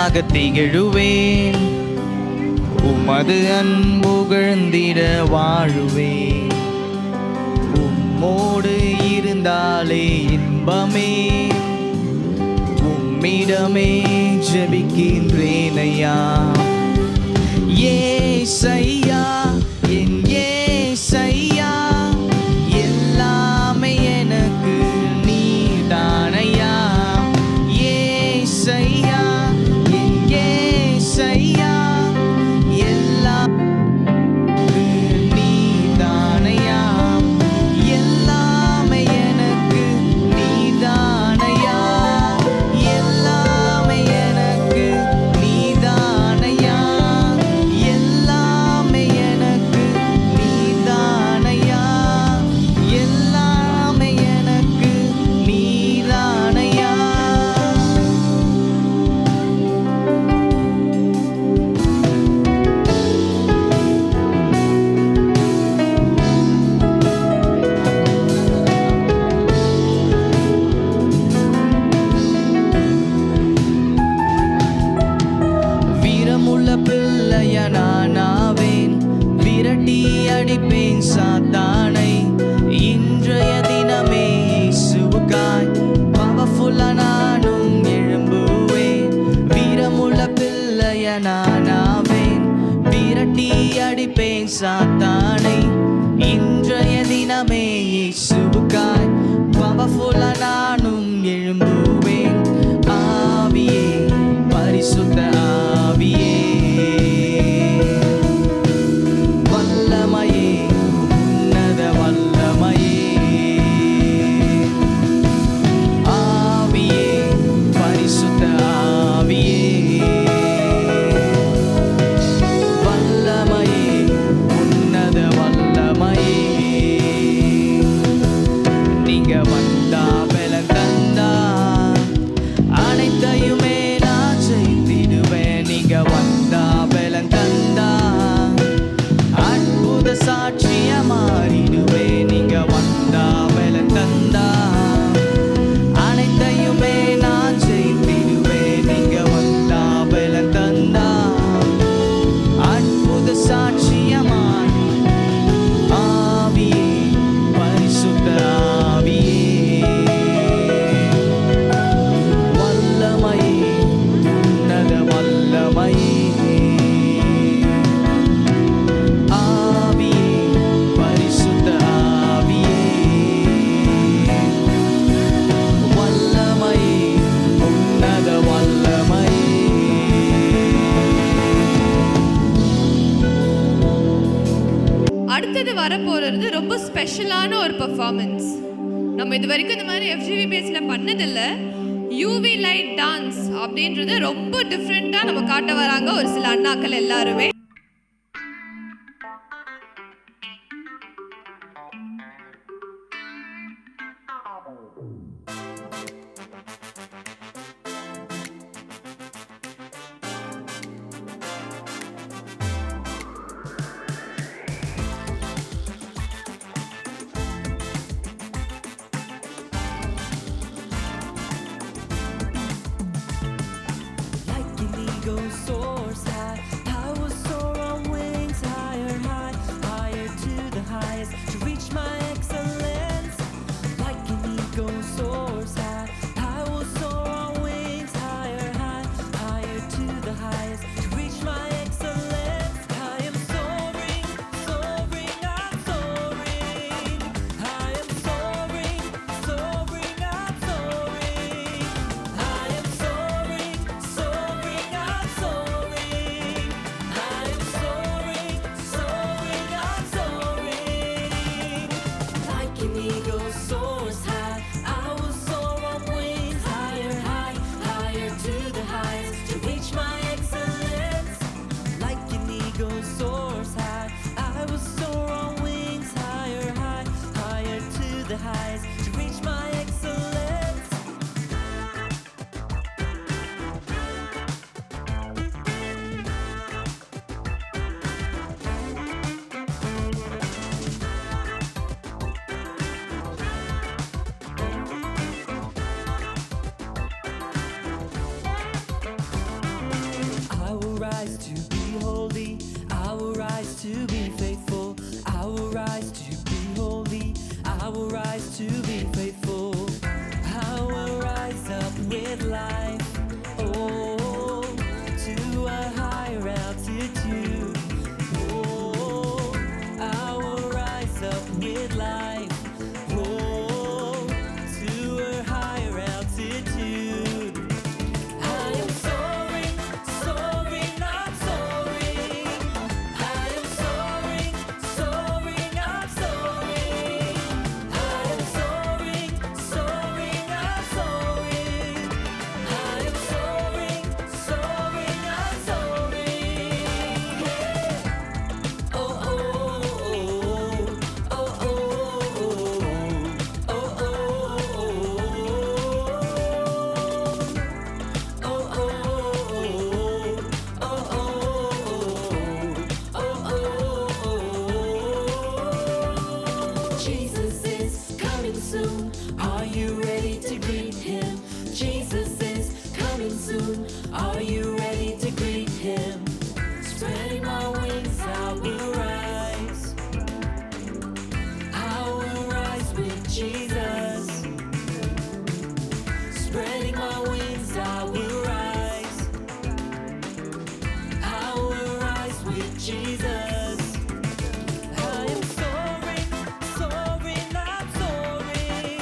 ஒளியாக திகழுவேன், உமது அன்புகழ்ந்திட வாழுவேன். உம்மோடு இருந்தாலே இன்பமே, உம்மிடமே ஜெபிக்கின்றேன் ஐயா. ஏசையா, என் ஏசையா, எல்லாமே எனக்கு நீதானையா. ஏசையா, என் ஏசையா, எல்லாம் நீதானையா. எல்லாமே எனக்கு நீதானையா. எல்லாமே எனக்கு நீதானையா. எல்லாமே எனக்கு நீதானையா. எல்லாமே எனக்கு நீதானையா. வீரமுள்ள பிள்ளைய நானாவேன், விரட்டி அடிப்பேன் சாத்தானை. இன்றைய தினமே இயேசுவுக்காய் பவர்ஃபுல்லா நானும் எழும்புவேன். வீரமுள்ள பிள்ளைய நானாவேன், விரட்டி அடிப்பேன் சாத்தானை. இன்றைய தினமே இயேசுவுக்காய் பவர்ஃபுல்லா நானும் எழும்புவேன். ஆவியே, பரிசுத்த ஆவியே, வல்லமையே, உன்னத வல்லமையே. ஆவியே, பரிசுத்த ஆவியே, வல்லமையே, உன்னத வல்லமையே. நீங்க வந்தா பலன் தந்தா அனைத்தையுமே நான் செய்திடுவேன். நீங்க வந்தா பலன் தந்தா அற்புத சாட்சிய மாறிடுவேன். நீங்க வந்தா பலன் தந்தா அனைத்தையுமே நான் செய்திடுவேன். நீங்க வந்தா பலன் தந்தா அற்புத சாட்சிய மாறி. ஆவியே, பரிசுத்த ஆவியே, வல்லமையே, உன்னத வல்லமையே. ஆவியே, பரிசுத்த ஆவியே, வல்லமையே, உன்னத வல்லமையே. அடுத்தது வரப்போகிறது ரொம்ப ஸ்பெஷலான ஒரு பெர்ஃபார்மன்ஸ். நம்ம இது வரைக்கும் இந்த மாதிரி FGV பேஸில் பண்ணதில்லை. யூவி லைட் டான்ஸ் அப்படின்றது ரொம்ப டிஃப்ரெண்ட்டாக நம்ம காட்ட வராங்க ஒரு சில அண்ணாக்கள் எல்லாருமே. Like an eagle soars high, I will soar on wings higher, higher to the highest, to reach my excellence. Like an eagle soars high, I will soar on wings higher, higher to the highest, to reach my excellence. I am soaring, soaring, I'm soaring. I am soaring, soaring, I'm soaring. I am soaring, soaring, I'm soaring. to be faithful. I will rise to be holy. I will rise to be faithful. I will rise up with life, oh, to a higher altitude. Oh, I will rise up with life, oh, to a higher altitude. I am soaring, soaring, I'm soaring. I am soaring, soaring, I'm soaring. I am soaring, soaring, I'm soaring. I am soaring, soaring, I'm soaring. Yeah. Oh, oh, oh, oh, oh, oh, oh, Jesus is coming soon. Are you ready to greet him? Jesus is coming soon. Are you ready to greet him? Spreading my wings, I will rise. I will rise with Jesus. Spreading my wings, I will rise. I will rise with Jesus. I am soaring, soaring, I'm soaring.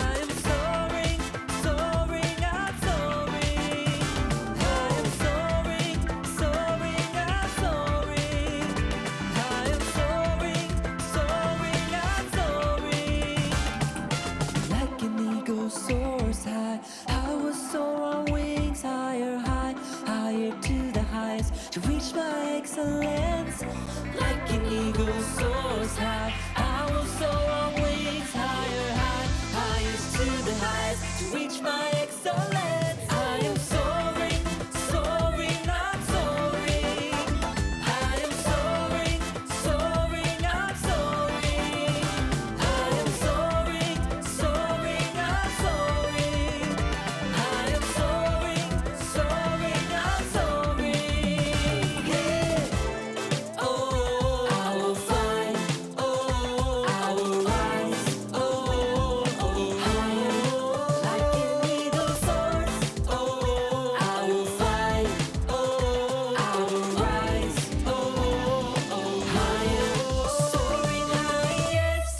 I am soaring, soaring, I'm soaring. I am soaring, soaring, I'm soaring. I am soaring, soaring, I'm soaring. Like an eagle soars high, I will soar on wings higher, higher to the highest, to reach my excellence. Like an eagle soars high, I will soar on wings higher, highest to the highest, to reach my excellence. I am soaring, soaring, I'm soaring. I am soaring, soaring, I'm soaring. I am soaring, soaring, I'm soaring. I am soaring, soaring, I'm soaring. Yeah. Oh, I will fly. Oh, I will rise. Oh, higher. Like an eagle soars. Oh, I will fly. Oh, I will rise. Oh, higher. Soaring highest.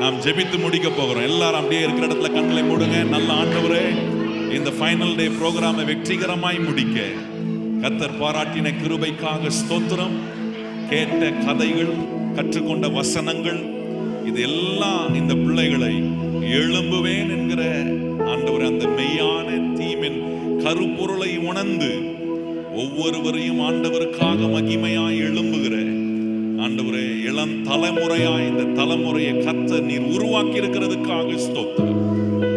நாம் ஜெபித்து முடிக்க போகிறோம். எல்லாரும் அப்படியே இருக்கிற இடத்துல கண்களை மூடுங்க. நல்ல ஆண்டவரே, இந்த ஃபைனல் டே ப்ரோக்ராமை வெற்றிகரமாய் முடிக்க கர்த்தர் பாராட்டின கிருபைக்காக ஸ்தோத்திரம். கேட்ட கதைகள், கற்றுக்கொண்ட வசனங்கள், இது எல்லாம் இந்த பிள்ளைகளை எழும்புவேன் என்கிற ஆண்டவர் அந்த மெய்யான தீமின் கருப்பொருளை உணர்ந்து ஒவ்வொருவரையும் ஆண்டவருக்காக மகிமையாய் எழும்புகிற ஆண்டவரே, இளம் தலைமுறையாய் இந்த தலைமுறையை கர்த்தர் நீர் உருவாக்கி இருக்கிறதுக்காக ஸ்தோத்திரம்.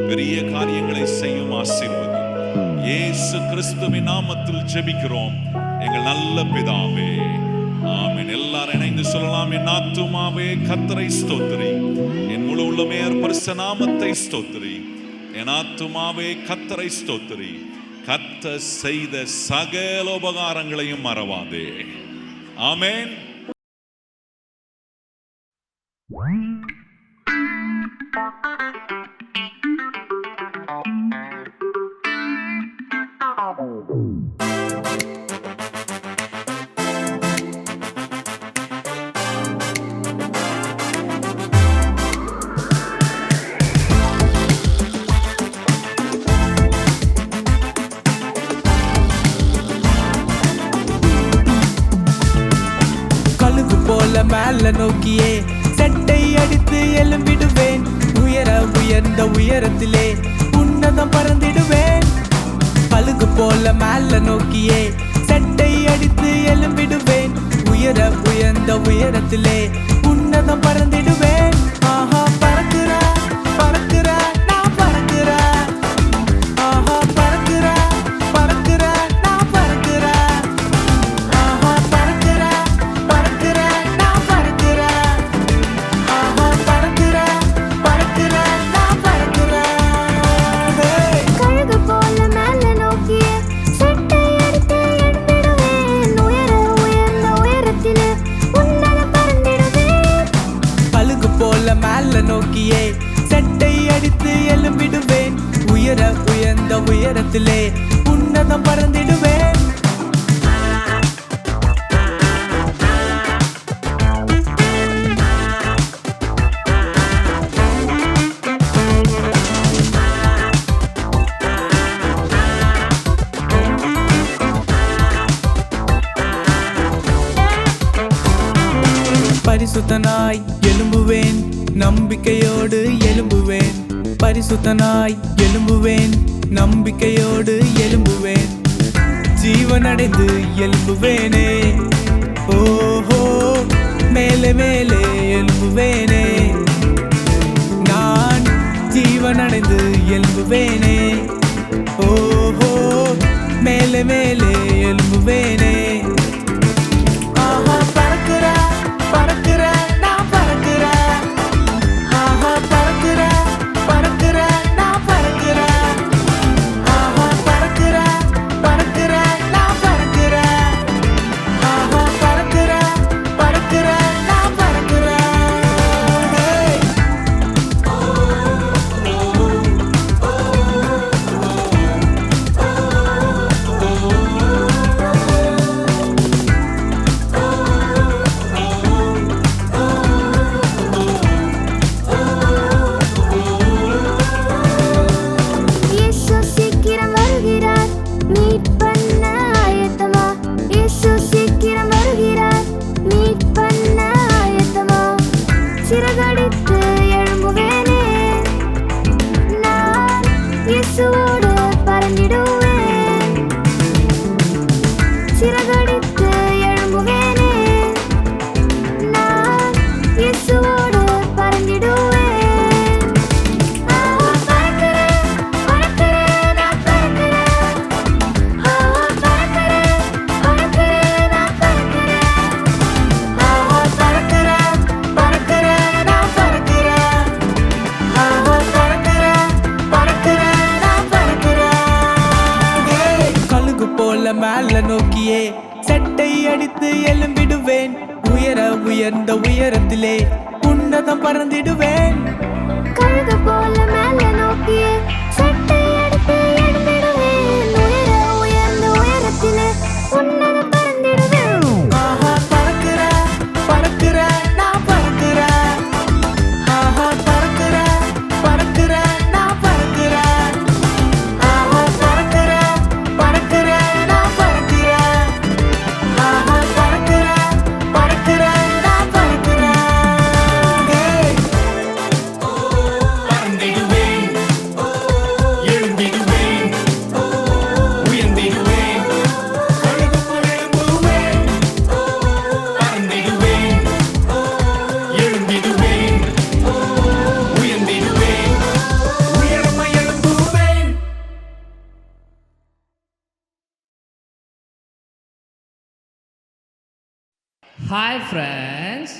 பெரிய காரியங்களை செய்யும் ஆசீர்வதி. இயேசு கிறிஸ்துவின் நாமத்தில் ஜெபிக்கிறோம் எங்கள் நல்ல பிதாவே, ஆமென். எல்லாரும் இணைந்து சொல்லலாம். என் ஆத்துமாவே கர்த்தரை ஸ்தோத்திரி, என் முழு உள்ளமே பரிசுத்த நாமத்தை ஸ்தோத்திரி. என் ஆத்துமாவே கர்த்தரை ஸ்தோத்திரி, கர்த்தர் செய்த சகல உபகாரங்களையும் மறவாதே. ஆமென். கழுகு போல மேல நோக்கியே செட்டை அடித்து எழும்பிடுவேன். உயர்ந்த உயரத்திலே உன்னதம் பறந்திடுவேன். கழுகு போல மேல நோக்கியே செட்டை அடித்து எழும்பிடுவேன். உயர்ந்த உயரத்திலே உன்னதம் பறந்திடுவேன். ஆஹா பறக்குற பறக்குற நான் பறக்குற. ஆஹா பறக்குற பறக்குற நான் பறக்குற. ஆஹா பறக்குற பறக்குற நான் பறக்குற. ஆஹா பறக்குற பறக்குற நான் பறக்குற. உயரத்திலே உன்னதம் பறந்திடுவேன். பரிசுத்தனாய் எழும்புவேன், நம்பிக்கையோடு எழும்புவேன். பரிசுத்தனாய் எழும்புவேன், நம்பிக்கையோடு எழும்புவேன். ஜீவனடைந்து எழும்புவேனே, ஓஹோ மேலே மேலே எழும்புவேனே. நான் ஜீவனடைந்து எழும்புவேனே, ஓஹோ மேலே மேலே எழும்புவேனே. ஆஹா பறக்குற பறக்குற நான் பறக்குற, ஆஹா பறக்குற பறக்குற நான் பறக்குற, ஆஹா பறக்குற பறக்குற நான் பறக்குற, ஆஹா பறக்குற பறக்குற நான் பறக்குற. இயேசு சீக்கிரம் வருகிறார், மீட் பண்ண ஆயத்தமா. இயேசு சீக்கிரம் வருகிறார், மீட் பண்ண ஆயத்தமா. சிறகடித்து எழும்புவேனே, நான் இயேசுவோடு பறந்திடுவேன். சிறகடித்து எழும்புவேனே, நான் இயேசுவோடு பறந்திடுவேன். ஆஹா பறக்கிறேன் பறக்கிறேன் நான் பறக்கிறேன், ஆஹா பறக்கிறேன் பறக்கிறேன் நான் பறக்கிறேன், ஆஹா பறக்குறேன் பறக்குறேன் நான் பறக்குறேன், ஆஹா பறக்குறேன் பறக்குறேன் நான் பறக்குறேன். கழுகு போல மேல நோக்கியே சட்டை அடித்து எழும்பிடுவேன். உயர உயர்ந்த உயரத்திலே உன்னதம் பறந்திடுவேன். கழுகு போல மேல நோக்கியே சட்டை எடுத்து எழும்பிடுவேன். உயர உயர்ந்த உயரத்திலே உன்னதம் பறந்திடுவேன். ஆஹா பறக்குற பறக்குற நான் பறக்குற, ஆஹா பறக்குற பறக்குற நான் பறக்குற, ஆஹா பறக்குற பறக்குற நான் பறக்குற, ஆஹா பறக்குற பறக்குற நான் பறக்குற. பறந்திடுவேன், எழும்பிடுவேன், உயர்ந்திடுவேன். கழுகு போல எழும்புவேன், பறந்திடுவேன், எழும்பிடுவேன், உயர்ந்திடுவேன், உயரமாய் எழும்புவேன். Hi friends.